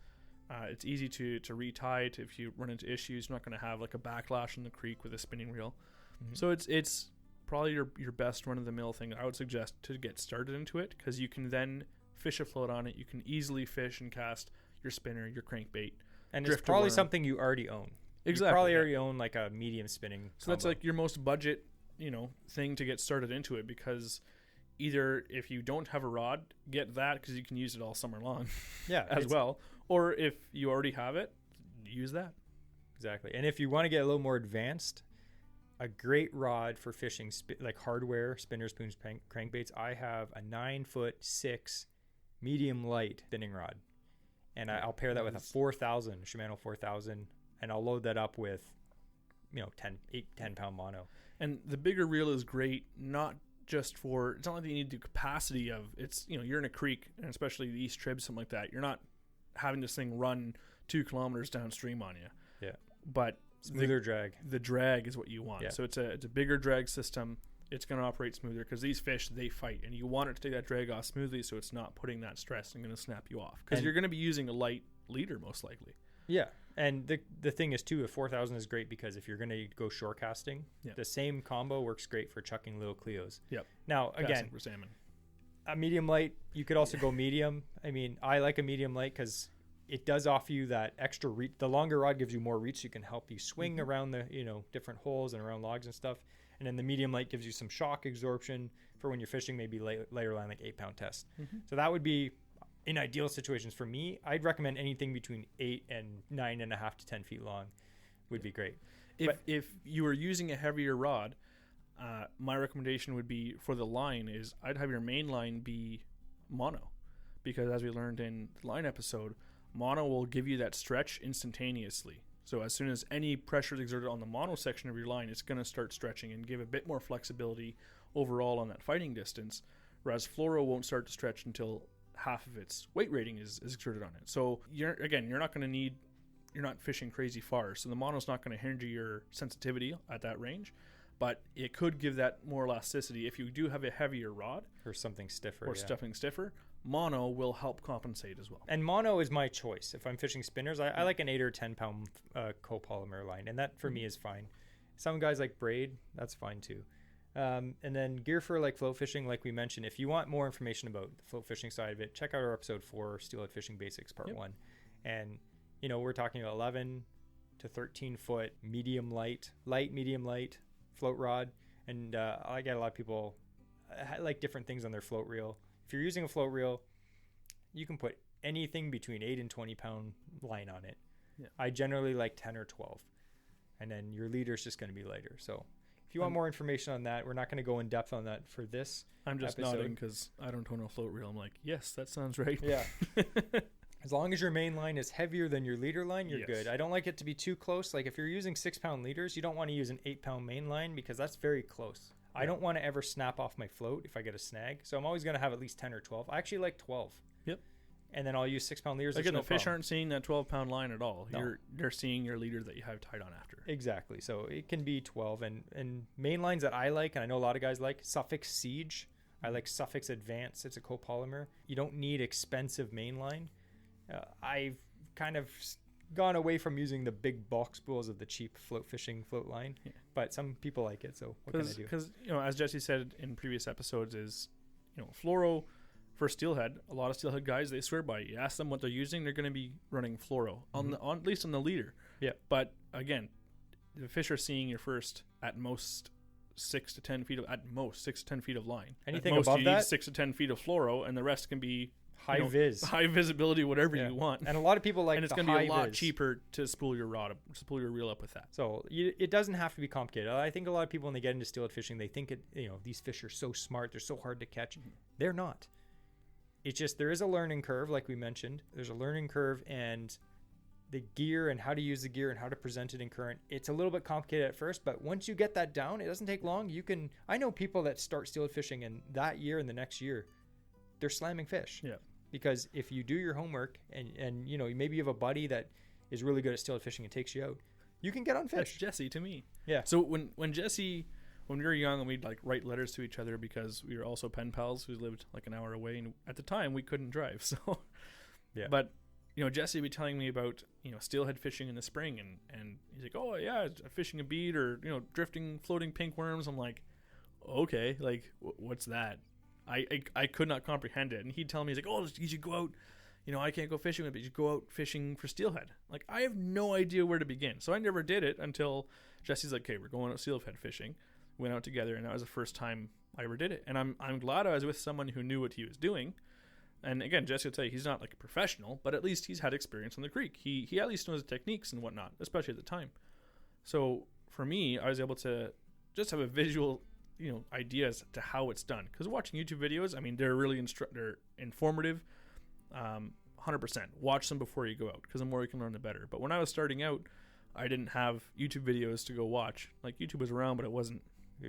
It's easy to retie if you run into issues. You're not going to have like a backlash in the creek with a spinning reel. Mm-hmm. So it's probably your best run-of-the-mill thing. I would suggest to get started into it, because you can then fish a float on it. You can easily fish and cast your spinner, your crankbait. And it's probably something you already own. Exactly. You probably already own like a medium spinning So that's like your most budget, thing to get started into it, because either if you don't have a rod, get that because you can use it all summer long. Yeah, as well. Or if you already have it, use that. Exactly. And if you want to get a little more advanced, a great rod for fishing like hardware, spinners, spoons, crankbaits. I have a 9'6" medium light spinning rod, and I'll pair that with a 4,000 Shimano 4,000, and I'll load that up with 10 pound mono. And the bigger reel is great, not just for, it's not like you need the capacity of, it's, you're in a creek, and especially the East Trib, something like that, you're not having this thing run 2 kilometers downstream on you. Yeah. But smoother drag. The drag is what you want. Yeah. So it's a bigger drag system. It's going to operate smoother, because these fish, they fight, and you want it to take that drag off smoothly so it's not putting that stress and going to snap you off, because you're going to be using a light leader most likely. Yeah. And the thing is too, a 4,000 is great because if you're going to go shore casting, the same combo works great for chucking little Cleos. Yep. Now, again, for salmon. A medium light, you could also go medium. I mean, I like a medium light because it does offer you that extra reach. The longer rod gives you more reach, so you can help you swing around the different holes and around logs and stuff. And then the medium light gives you some shock absorption for when you're fishing, maybe later line, like 8-pound test. Mm-hmm. So that would be, in ideal situations for me, I'd recommend anything between 8 and 9.5 to 10 feet long would be great. If you were using a heavier rod, my recommendation would be for the line is I'd have your main line be mono, because as we learned in the line episode, mono will give you that stretch instantaneously. So as soon as any pressure is exerted on the mono section of your line, it's going to start stretching and give a bit more flexibility overall on that fighting distance, whereas fluoro won't start to stretch until half of its weight rating is exerted on it. So you're not fishing crazy far, so the mono's not going to hinder your sensitivity at that range, but it could give that more elasticity if you do have a heavier rod or something stiffer stiffer. Mono will help compensate as well. And mono is my choice if I'm fishing spinners. I like an 8 or 10 pound copolymer line, and that for me is fine. Some guys like braid, that's fine too. And then gear for like float fishing, like we mentioned. If you want more information about the float fishing side of it, check out our episode 4, Steelhead Fishing Basics Part 1. And we're talking about 11 to 13 foot medium light float rod. And I get a lot of people like different things on their float reel. If you're using a float reel, you can put anything between 8 and 20 pound line on it. Yeah. I generally like 10 or 12, and then your leader is just going to be lighter. So if you want more information on that, we're not going to go in depth on that for this. I'm just nodding because I don't own a float reel. I'm like, yes, that sounds right. Yeah. As long as your main line is heavier than your leader line, you're good. I don't like it to be too close. Like if you're using 6-pound leaders, you don't want to use an 8-pound main line because that's very close. I don't want to ever snap off my float if I get a snag. So I'm always going to have at least 10 or 12. I actually like 12. Yep. And then I'll use 6-pound leaders. Again, the fish aren't seeing that 12-pound line at all. No. They're seeing your leader that you have tied on after. Exactly. So it can be 12. And main lines that I like, and I know a lot of guys like, Suffolk Siege. I like Suffolk Advance. It's a copolymer. You don't need expensive main line. I've kind of gone away from using the big bulk spools of the cheap float line, but some people like it. So what can I do? Because as Jesse said in previous episodes, is fluoro for steelhead. A lot of steelhead guys, they swear by it. You ask them what they're using, they're going to be running fluoro on at least on the leader. Yeah. But again, the fish are seeing your first at most 6 to 10 feet of line. Anything at most, above you that, need 6 to 10 feet of fluoro, and the rest can be high vis, high visibility, whatever you want. And a lot of people like, and it's going to be be a lot cheaper to spool your reel up with that. So it doesn't have to be complicated. I think a lot of people, when they get into steelhead fishing, they think these fish are so smart, they're so hard to catch. They're not. It's just, there is a learning curve, like we mentioned. There's a learning curve, and the gear and how to use the gear and how to present it in current, it's a little bit complicated at first, but once you get that down, it doesn't take long. I know people that start steelhead fishing, and that year and the next year, they're slamming fish. Yeah. Because if you do your homework and maybe you have a buddy that is really good at steelhead fishing and takes you out, you can get on fish. That's Jesse to me. Yeah. So when we were young and we'd like write letters to each other because we were also pen pals who lived like an hour away, and at the time we couldn't drive. So yeah. But Jesse would be telling me about steelhead fishing in the spring, and he's like, oh yeah, fishing a bead or drifting floating pink worms. I'm like, okay, like what's that? I could not comprehend it. And he'd tell me, he's like, oh, you should go out, I can't go fishing with it, but you should go out fishing for steelhead. Like, I have no idea where to begin. So I never did it until Jesse's like, okay, we're going out steelhead fishing. Went out together, and that was the first time I ever did it. And I'm glad I was with someone who knew what he was doing. And again, Jesse will tell you he's not like a professional, but at least he's had experience on the creek. He at least knows the techniques and whatnot, especially at the time. So for me, I was able to just have a visual idea as to how it's done. Because watching YouTube videos, I mean, they're really they're informative. 100%. Watch them before you go out, because the more you can learn, the better. But when I was starting out, I didn't have YouTube videos to go watch. Like, YouTube was around, but it wasn't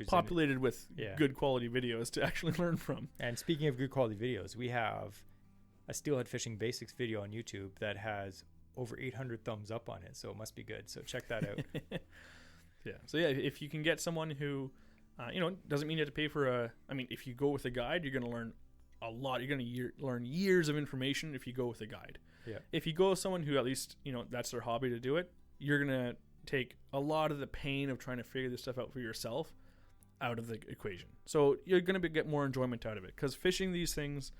populated with good quality videos to actually learn from. And speaking of good quality videos, we have a steelhead fishing basics video on YouTube that has over 800 thumbs up on it, so it must be good. So check that out. Yeah. So yeah, if you can get someone who doesn't mean you have to pay for if you go with a guide, you're going to learn a lot. You're going to learn years of information if you go with a guide. Yeah. If you go with someone who at least, that's their hobby to do it, you're going to take a lot of the pain of trying to figure this stuff out for yourself out of the equation. So you're going to get more enjoyment out of it, because fishing these things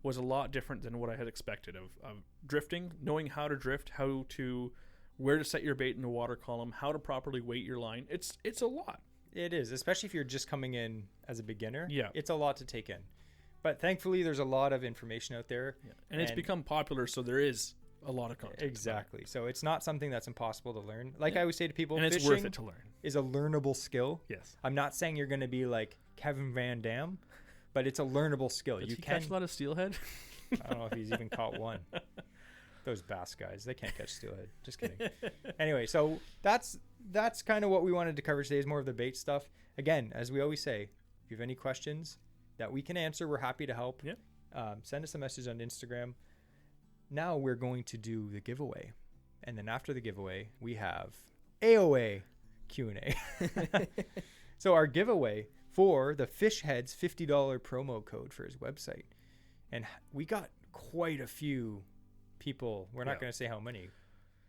was a lot different than what I had expected of drifting, knowing how to drift, where to set your bait in the water column, how to properly weight your line. It's a lot. It is, especially if you're just coming in as a beginner. Yeah. It's a lot to take in. But thankfully, there's a lot of information out there. Yeah. And it's become popular, so there is a lot of content. Exactly. So it's not something that's impossible to learn. Like I always say to people, and it's worth it to learn. Is a learnable skill. Yes. I'm not saying you're going to be like Kevin Van Dam, but it's a learnable skill. Does he catch a lot of steelhead? I don't know if he's even caught one. Those bass guys, they can't catch steelhead. Just kidding. Anyway, so that's kind of what we wanted to cover today, is more of the bait stuff. Again, as we always say, if you have any questions that we can answer, we're happy to help. Yeah. Send us a message on Instagram. Now we're going to do the giveaway. And then after the giveaway, we have AOA Q&A. So our giveaway for the Fish Head's $50 promo code for his website. And we got quite a few people. We're not going to say how many,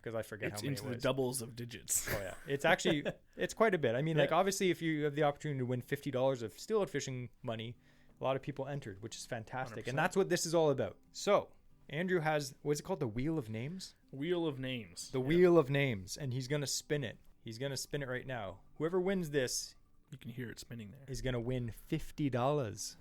because I forget how many it's into the doubles of digits. Oh yeah, it's actually it's quite a bit. I mean, like, obviously, if you have the opportunity to win $50 of steelhead fishing money, a lot of people entered, which is fantastic. 100%. And that's what this is all about. So Andrew has, what's it called, the Wheel of Names? Wheel of Names. The Wheel of Names, and he's gonna spin it. He's gonna spin it right now. Whoever wins this, you can hear it spinning there, is gonna win $50.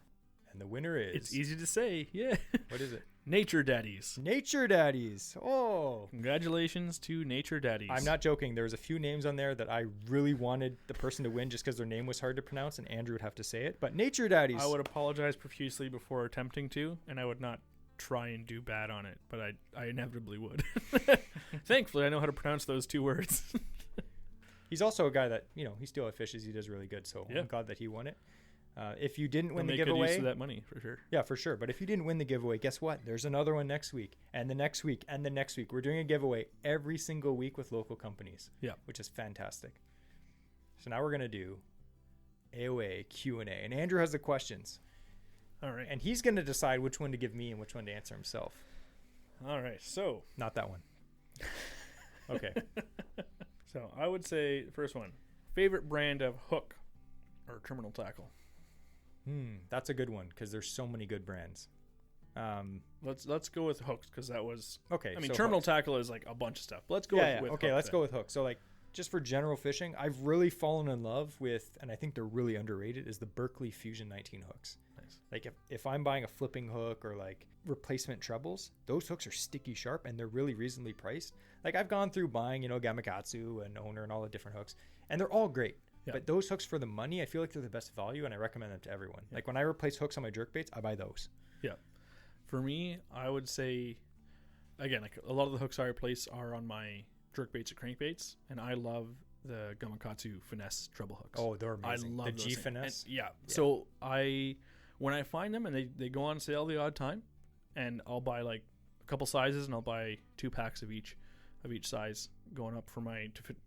And the winner is... It's easy to say, yeah. What is it? Nature Daddies. Nature Daddies. Oh. Congratulations to Nature Daddies. I'm not joking. There was a few names on there that I really wanted the person to win just because their name was hard to pronounce and Andrew would have to say it. But Nature Daddies. I would apologize profusely before attempting to, and I would not try and do bad on it, but I inevitably would. Thankfully, I know how to pronounce those two words. He's also a guy that, he steelhead fishes. He does really good, so I'm glad that he won it. If you didn't win the giveaway, use of that money for sure. Yeah, for sure. But if you didn't win the giveaway, guess what? There's another one next week, and the next week, and the next week. We're doing a giveaway every single week with local companies. Yeah, which is fantastic. So now we're gonna do AOA Q&A, and Andrew has the questions. All right, and he's gonna decide which one to give me and which one to answer himself. All right, so not that one. Okay. So I would say the first one: favorite brand of hook or terminal tackle. That's a good one because there's so many good brands. Let's go with hooks because that was okay. I mean, so terminal tackle is like a bunch of stuff. Let's go with okay. Let's go with hooks. So like just for general fishing, I've really fallen in love with, and I think they're really underrated, is the Berkeley Fusion 19 hooks. Nice. Nice. Like if I'm buying a flipping hook or like replacement trebles, those hooks are sticky sharp and they're really reasonably priced. Like I've gone through buying, Gamakatsu and Owner and all the different hooks, and they're all great. Yeah. But those hooks for the money, I feel like they're the best value, and I recommend them to everyone. Yeah. Like when I replace hooks on my jerkbaits, I buy those. Yeah. For me, I would say, again, like a lot of the hooks I replace are on my jerkbaits or crankbaits, and I love the Gamakatsu finesse treble hooks. Oh, they're amazing. I love the those G things. finesse. And so when I find them and they go on sale the odd time, and I'll buy like a couple sizes, and I'll buy 2 packs of each size going up for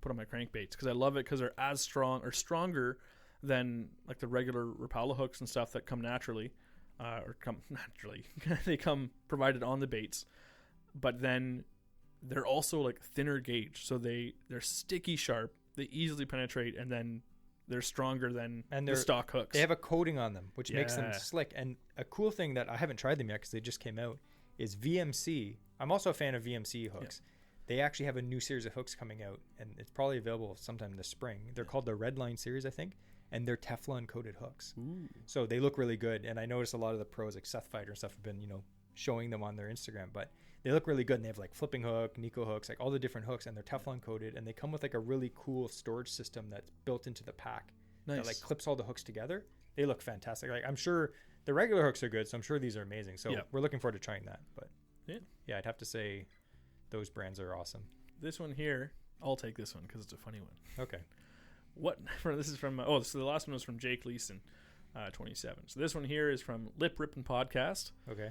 put on my crankbaits, because I love it because they're as strong or stronger than like the regular Rapala hooks and stuff that come naturally, they come provided on the baits, but then they're also like thinner gauge, so they're sticky sharp, they easily penetrate, and then they're stronger than the stock hooks. They have a coating on them, which makes them slick. And a cool thing that I haven't tried them yet because they just came out is VMC. I'm also a fan of VMC hooks. Yeah. They actually have a new series of hooks coming out, and it's probably available sometime this spring. They're called the Red Line series, I think, and they're Teflon coated hooks. Ooh. So they look really good. And I noticed a lot of the pros, like Seth Fighter and stuff, have been, showing them on their Instagram. But they look really good, and they have like flipping hook, Nico hooks, like all the different hooks, and they're Teflon coated, and they come with like a really cool storage system that's built into the pack. Nice. That like clips all the hooks together. They look fantastic. Like I'm sure the regular hooks are good, so I'm sure these are amazing. So we're looking forward to trying that. But yeah, I'd have to say those brands are awesome. This one here, I'll take this one because it's a funny one. Okay. This is from so the last one was from Jake Leeson, 27. So this one here is from Lip Rippin' Podcast. Okay.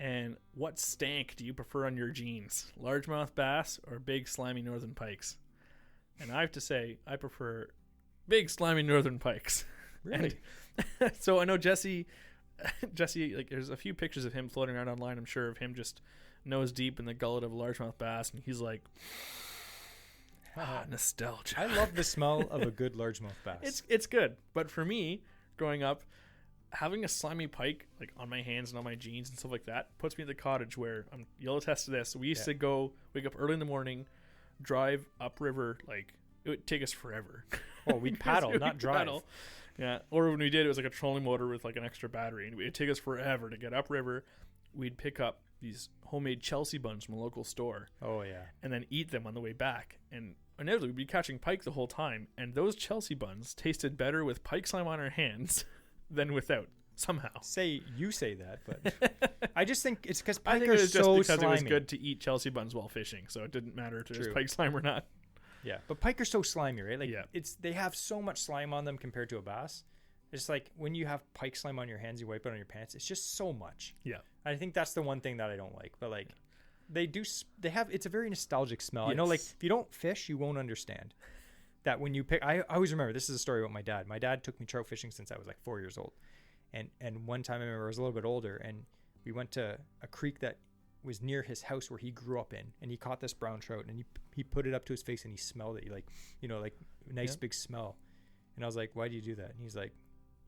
And what stank do you prefer on your jeans? Largemouth bass or big slimy northern pikes? And I have to say, I prefer big slimy northern pikes. Really? And so I know Jesse, like there's a few pictures of him floating around online, I'm sure, of him just nose deep in the gullet of a largemouth bass, and he's like, nostalgia. I love the smell of a good largemouth bass. It's good, but for me, growing up, having a slimy pike like on my hands and on my jeans and stuff like that puts me at the cottage where you'll attest to this. We used to go wake up early in the morning, drive upriver, like it would take us forever. Oh, we'd paddle, not drive. Paddle. Yeah, or when we did, it was like a trolling motor with like an extra battery, and it'd take us forever to get upriver. We'd pick up these homemade Chelsea buns from a local store. Oh yeah, and then eat them on the way back. And inevitably, we'd be catching pike the whole time. And those Chelsea buns tasted better with pike slime on our hands than without. Somehow. You say that, but I just think it's because pike I think are it was just so because slimy. It was good to eat Chelsea buns while fishing, so it didn't matter if it was pike slime or not. Yeah, but pike are so slimy, right? Like they have so much slime on them compared to a bass. It's like when you have pike slime on your hands, you wipe it on your pants. It's just so much. Yeah, I think that's the one thing that I don't like. But like, they have. It's a very nostalgic smell. Yes. I know, like if you don't fish, you won't understand that when you pick. I always remember this is a story about my dad. My dad took me trout fishing since I was like 4 years old, and one time I remember I was a little bit older, and we went to a creek that was near his house where he grew up in, and he caught this brown trout, and he put it up to his face and he smelled it, like nice big smell, and I was like, why do you do that? And he's like,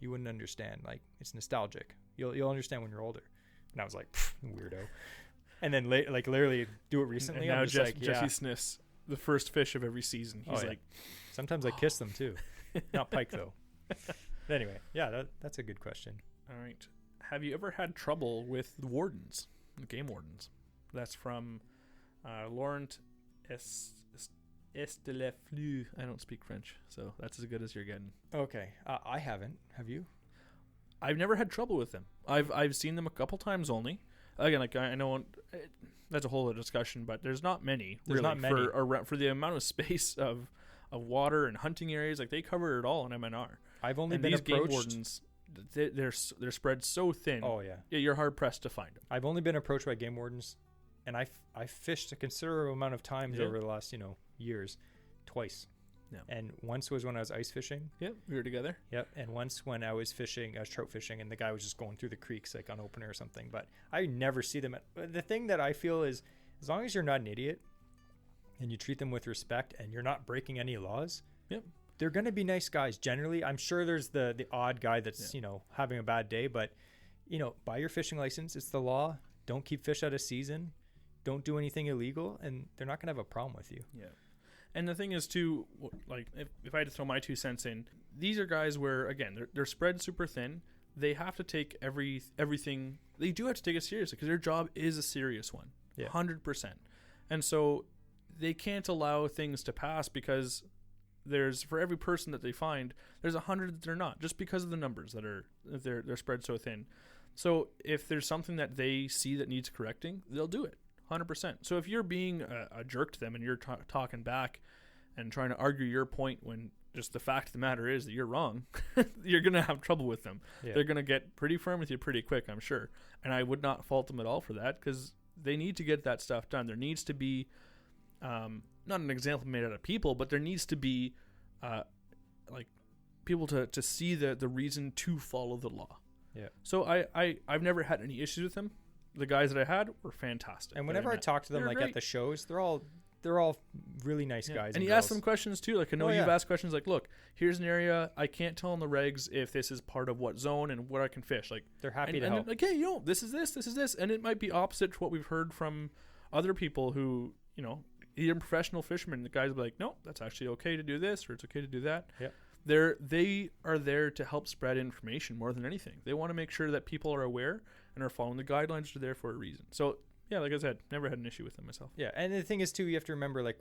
you wouldn't understand, like it's nostalgic, you'll understand when you're older. And I was like, weirdo. And then literally do it recently. And now Jesse sniffs the first fish of every season. He's like, sometimes I kiss them too. Not pike though. But anyway, yeah, that's a good question. All right, have you ever had trouble with the wardens, the game wardens? That's from Laurent Esteleflu. I don't speak French, so that's as good as you're getting. Okay, I haven't. Have you? I've never had trouble with them. I've seen them a couple times only. Again, like I know that's a whole other discussion, but there's not many. There's not many for the amount of space of water and hunting areas. Like they cover it all in MNR. I've only been these approached. Game wardens, they're spread so thin. Oh yeah, you're hard pressed to find them. I've only been approached by game wardens, and I fished a considerable amount of times over the last years, twice. Yeah. And once was when I was ice fishing. Yep, we were together. Yep. And once when I was trout fishing, and the guy was just going through the creeks like on opener or something. But I never see them. The thing that I feel is, as long as you're not an idiot, and you treat them with respect, and you're not breaking any laws. Yep. They're going to be nice guys generally. I'm sure there's the odd guy that's having a bad day, but buy your fishing license. It's the law. Don't keep fish out of season. Don't do anything illegal, and they're not going to have a problem with you. Yeah. And the thing is too, like if I had to throw my 2 cents in, these are guys where again they're spread super thin. they have to take everything. They do have to take it seriously because their job is a serious one, 100%. And so they can't allow things to pass because for every person that they find, there's 100 that they're not, just because of the numbers that they're spread so thin. So if there's something that they see that needs correcting, they'll do it 100%. So if you're being a jerk to them and you're talking back and trying to argue your point when just the fact of the matter is that you're wrong, you're going to have trouble with them. Yeah. They're going to get pretty firm with you pretty quick, I'm sure. And I would not fault them at all for that because they need to get that stuff done. There needs to be not an example made out of people, but there needs to be like people to see the reason to follow the law. Yeah. So I've never had any issues with them. The guys that I had were fantastic. And whenever I talk to them, like great. At the shows, they're all really nice guys. And you ask them questions too. Like I know you've asked questions like, look, here's an area I can't tell in the regs if this is part of what zone and what I can fish. Like they're happy to help. Like, hey, this is this, and it might be opposite to what we've heard from other people who, either professional fishermen. The guys will be like, no, that's actually okay to do this or it's okay to do that. Yeah. They are there to help spread information more than anything. They want to make sure that people are aware and are following the guidelines that are there for a reason. So yeah, like I said, never had an issue with them myself. Yeah, and the thing is too, you have to remember, like,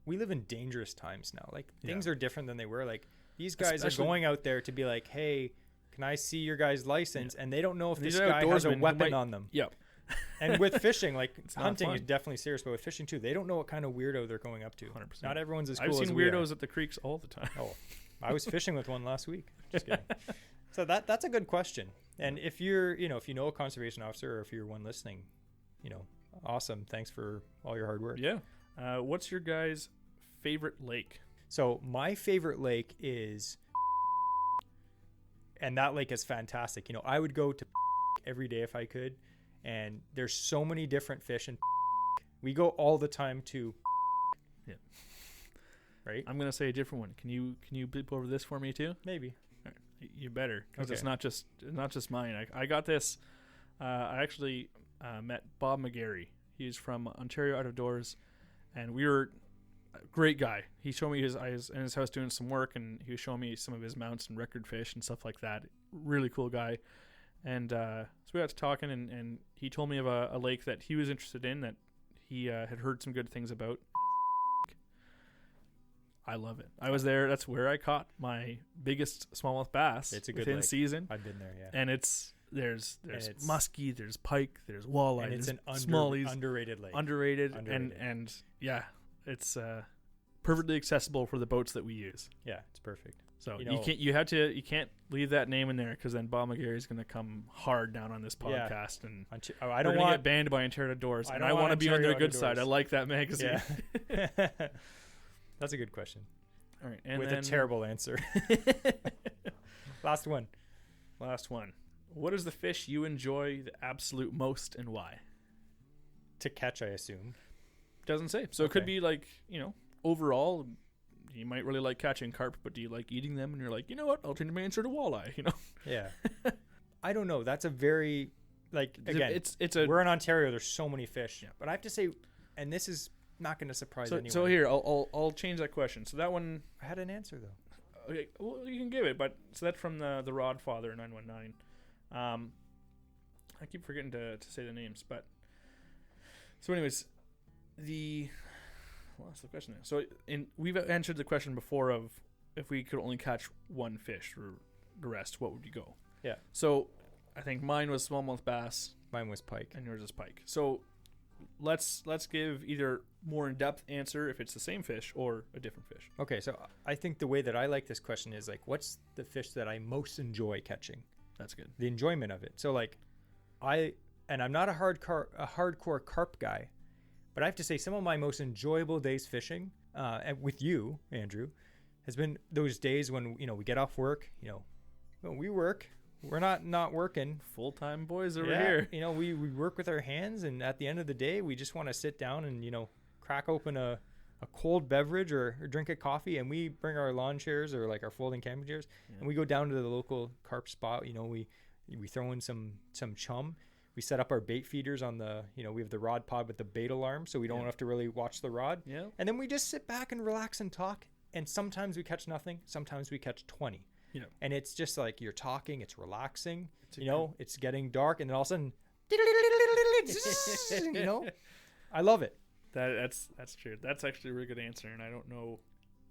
we live in dangerous times now. Like things are different than they were. Like these guys are going out there to be like, hey, can I see your guy's license? And they don't know if this guy has a weapon on them. Yep. And with fishing, like hunting is definitely serious, but with fishing too, they don't know what kind of weirdo they're going up to. 100%. Not everyone's as cool as I've seen weirdos at the creeks all the time. Oh, I was fishing with one last week. Just kidding. So that's a good question. And if you're, if you know a conservation officer or if you're one listening, awesome. Thanks for all your hard work. Yeah. What's your guys' favorite lake? So my favorite lake is, and that lake is fantastic. I would go to every day if I could. And there's so many different fish, and we go all the time to. Yeah. Right. I'm gonna say a different one. Can you bleep over this for me too? Maybe. Right. You better, because it's not just mine. I got this. I actually met Bob McGarry. He's from Ontario Out of Doors, and we were a great guy. He showed me I was in his house doing some work, and he was showing me some of his mounts and record fish and stuff like that. Really cool guy. And so we got to talking, and he told me of a lake that he was interested in that he had heard some good things about. I love it. I was there. That's where I caught my biggest smallmouth bass. It's a good within lake. Season. I've been there, yeah. And there's muskie, there's pike, there's walleye, and it's an smallies, underrated lake. Underrated. And yeah, it's perfectly accessible for the boats that we use. Yeah, it's perfect. So you can't leave that name in there because then Bob McGarry is going to come hard down on this podcast, and I don't want to get banned by Ontario Outdoors, and I want to be on their good side. I like that magazine. Yeah. That's a good question. All right, and with a terrible answer. Last one. What is the fish you enjoy the absolute most, and why? To catch, I assume. Doesn't say. So okay. It could be like overall. You might really like catching carp, but do you like eating them? And you're like, you know what? I'll change my answer to walleye. Yeah. I don't know. That's a very again. It's we're in Ontario. There's so many fish, but I have to say, and this is not going to surprise anyone. So here, I'll change that question. So that one, I had an answer though. Okay, well you can give it, but so that's from the Rod Father 919. I keep forgetting to say the names, but so anyways, what's the question there? So we've answered the question before of if we could only catch one fish or the rest, what would you go? Yeah. So I think mine was smallmouth bass. Mine was pike. And yours is pike. So let's give either more in-depth answer if it's the same fish or a different fish. Okay, so I think the way that I like this question is like, what's the fish that I most enjoy catching? That's good. The enjoyment of it. So like I'm not a hardcore carp guy. But I have to say, some of my most enjoyable days fishing, with you, Andrew, has been those days when we get off work. We work. We're not working. Full-time boys over here. We work with our hands, and at the end of the day, we just want to sit down and crack open a cold beverage or drink a coffee, and we bring our lawn chairs or like our folding camping chairs, and we go down to the local carp spot. We throw in some chum. We set up our bait feeders on we have the rod pod with the bait alarm, so we don't have to really watch the rod. Yeah. And then we just sit back and relax and talk. And sometimes we catch nothing. Sometimes we catch 20. Yeah. And it's just like you're talking, it's relaxing, It's a you know, it's getting dark, and then all of a sudden, you know, I love it. That's true. That's actually a really good answer, and I don't know.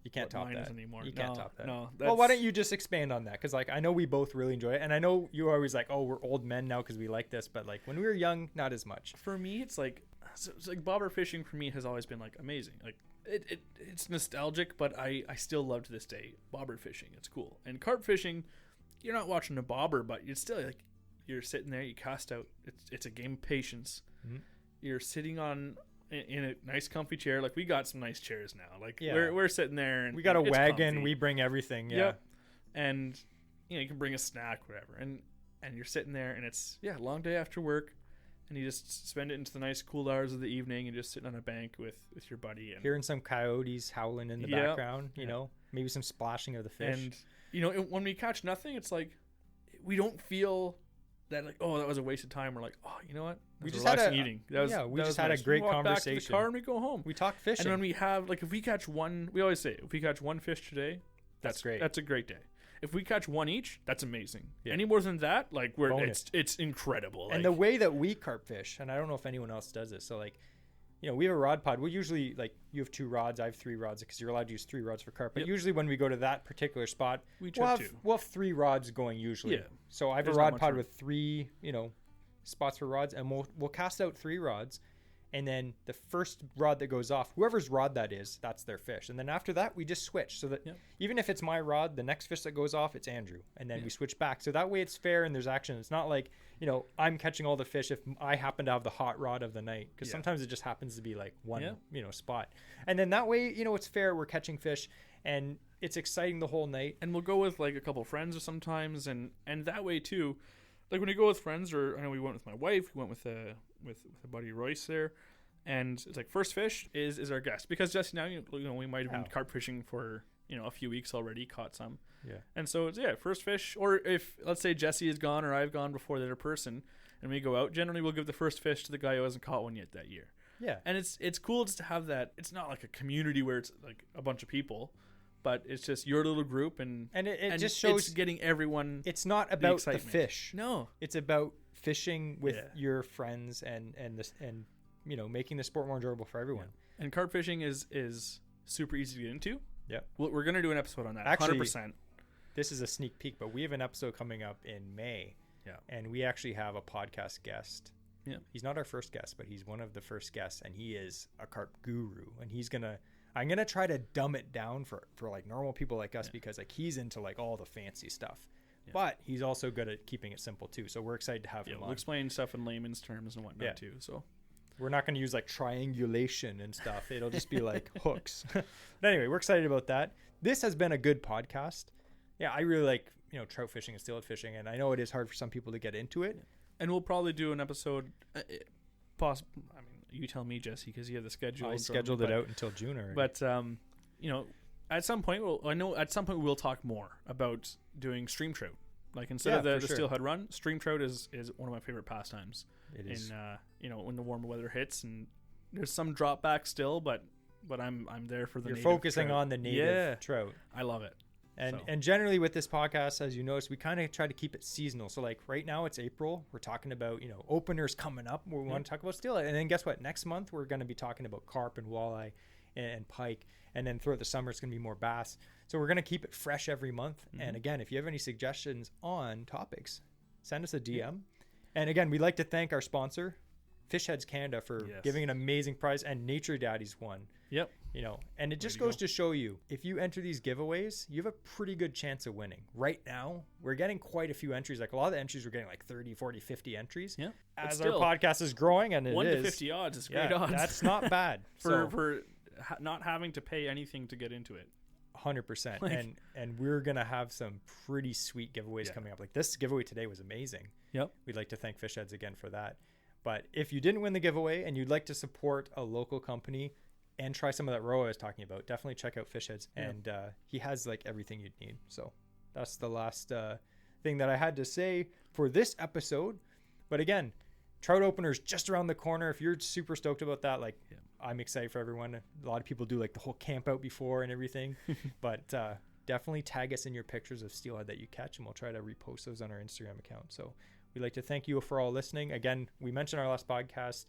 You can't top mine that is anymore. You can't top that. No. Well, why don't you just expand on that? Because like I know we both really enjoy it, and I know you're always like, oh, we're old men now because we like this, but like when we were young, not as much. For me, it's like bobber fishing for me has always been like amazing. Like it's nostalgic, but I still love to this day bobber fishing. It's cool. And carp fishing, you're not watching a bobber, but it's still like you're sitting there, you cast out. It's a game of patience. Mm-hmm. You're sitting in a nice comfy chair. Like we got some nice chairs now. Like we're sitting there, and we got a wagon. Comfy. We bring everything. Yeah. Yep. And you can bring a snack, whatever. And you're sitting there, and it's long day after work, and you just spend it into the nice cool hours of the evening, and just sitting on a bank with your buddy, and hearing some coyotes howling in the background. You know, maybe some splashing of the fish. And when we catch nothing, it's like we don't feel that like, oh, that was a waste of time. We're like, oh, you know what? We just had eating. We just had a great conversation. Back to the car and we go home. We talk fishing. And when we have if we catch one, we always say if we catch one fish today, that's great. That's a great day. If we catch one each, that's amazing. Yeah. Any more than that, like it's incredible. And the way that we carp fish, and I don't know if anyone else does this. So like, you know, we have a rod pod. We usually like you have 2 rods, I have 3 rods because you're allowed to use 3 rods for carp. But usually when we go to that particular spot, we'll have 3 rods going usually. Yeah. So I have a rod pod with 3, spots for rods, and we'll cast out 3 rods, and then the first rod that goes off, whoever's rod that is, that's their fish. And then after that, we just switch so that even if it's my rod, the next fish that goes off, it's Andrew, and then we switch back. So that way it's fair and there's action. It's not like, I'm catching all the fish if I happen to have the hot rod of the night, because sometimes it just happens to be like one, spot. And then that way, it's fair. We're catching fish, and it's exciting the whole night. And we'll go with like a couple of friends or sometimes, and that way too. Like when we go with friends, or I know we went with my wife, we went with a buddy Royce there, and it's like first fish is our guest, because just now we might have been carp fishing for a few weeks already, caught some, and so it's first fish. Or if let's say Jesse is gone or I've gone before the other person, and we go out, generally we'll give the first fish to the guy who hasn't caught one yet that year. Yeah, and it's cool just to have that. It's not like a community where it's like a bunch of people. But it's just your little group, and it just shows it's getting everyone. It's not about the fish. No, it's about fishing with your friends and making the sport more enjoyable for everyone. Yeah. And carp fishing is super easy to get into. Yeah, we're gonna do an episode on that. Actually, 100%. This is a sneak peek, but we have an episode coming up in May. Yeah, and we actually have a podcast guest. Yeah, he's not our first guest, but he's one of the first guests, and he is a carp guru, and I'm going to try to dumb it down for like normal people like us, because like he's into like all the fancy stuff, but he's also good at keeping it simple too. So we're excited to have him on. We'll explain stuff in layman's terms and whatnot too. So we're not going to use like triangulation and stuff. It'll just be like hooks. But anyway, we're excited about that. This has been a good podcast. Yeah. I really like, trout fishing and steelhead fishing. And I know it is hard for some people to get into it. And we'll probably do an episode you tell me, Jesse, because you have the schedule. I scheduled it out until June already. But at some point, we'll talk more about doing stream trout. Like instead of the steelhead run, stream trout is one of my favorite pastimes. It is. When the warmer weather hits, and there's some drop back still, but I'm there for the. You're native focusing trout. on the native trout. I love it. And generally with this podcast, as you notice, we kind of try to keep it seasonal. So like right now it's April. We're talking about, openers coming up. We want to talk about steelhead. And then guess what? Next month, we're going to be talking about carp and walleye and pike. And then throughout the summer, it's going to be more bass. So we're going to keep it fresh every month. Mm-hmm. And again, if you have any suggestions on topics, send us a DM. And again, we'd like to thank our sponsor, Fish Heads Canada, for giving an amazing prize, and Nature Daddy's won. Yep. And it just goes to show you, if you enter these giveaways, you have a pretty good chance of winning. Right now, we're getting quite a few entries. Like a lot of the entries, we're getting like 30, 40, 50 entries. Yeah. As our podcast is growing, and it is 1 to 50 odds is great odds. That's not bad. for not having to pay anything to get into it. 100%. And we're going to have some pretty sweet giveaways coming up. Like this giveaway today was amazing. Yep. We'd like to thank Fish Heads again for that. But if you didn't win the giveaway and you'd like to support a local company and try some of that roe I was talking about, definitely check out Fish Heads. Yeah. And he has like everything you'd need. So that's the last thing that I had to say for this episode. But again, trout openers just around the corner. If you're super stoked about that, I'm excited for everyone. A lot of people do like the whole camp out before and everything. But definitely tag us in your pictures of steelhead that you catch, and we'll try to repost those on our Instagram account. So we'd like to thank you for all listening. Again, we mentioned our last podcast.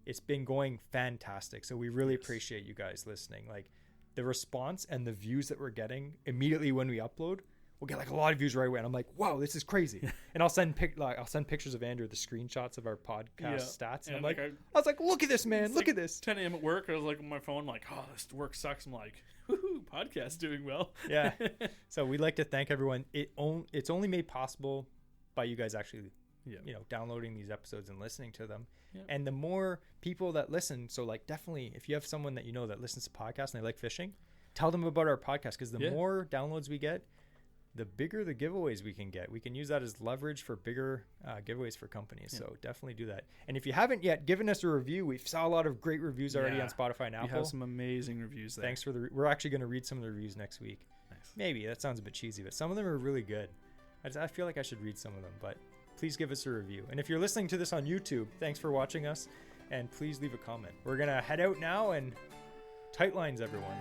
It's been going fantastic. So we really appreciate you guys listening. Like the response and the views that we're getting immediately when we upload, we'll get like a lot of views right away. And I'm like, wow, this is crazy. And I'll send pictures of Andrew, the screenshots of our podcast stats. And I'm like, I was like, look at this, man. Look at this. 10 a.m. at work. I was like on my phone, like, oh, this work sucks. I'm like, woohoo, podcast doing well. Yeah. So we'd like to thank everyone. It's only made possible by you guys actually, downloading these episodes and listening to them. Yep. And the more people that listen, so like definitely if you have someone that you know that listens to podcasts and they like fishing, tell them about our podcast, because the more downloads we get, the bigger the giveaways we can get. We can use that as leverage for bigger giveaways for companies. So definitely do that. And if you haven't yet given us a review, we've saw a lot of great reviews already on Spotify and Apple. We have some amazing reviews there. Thanks for we're actually going to read some of the reviews next week. Nice. Maybe that sounds a bit cheesy, but some of them are really good. I feel like I should read some of them, but please give us a review. And if you're listening to this on YouTube, thanks for watching us, and please leave a comment. We're going to head out now, and tight lines, everyone.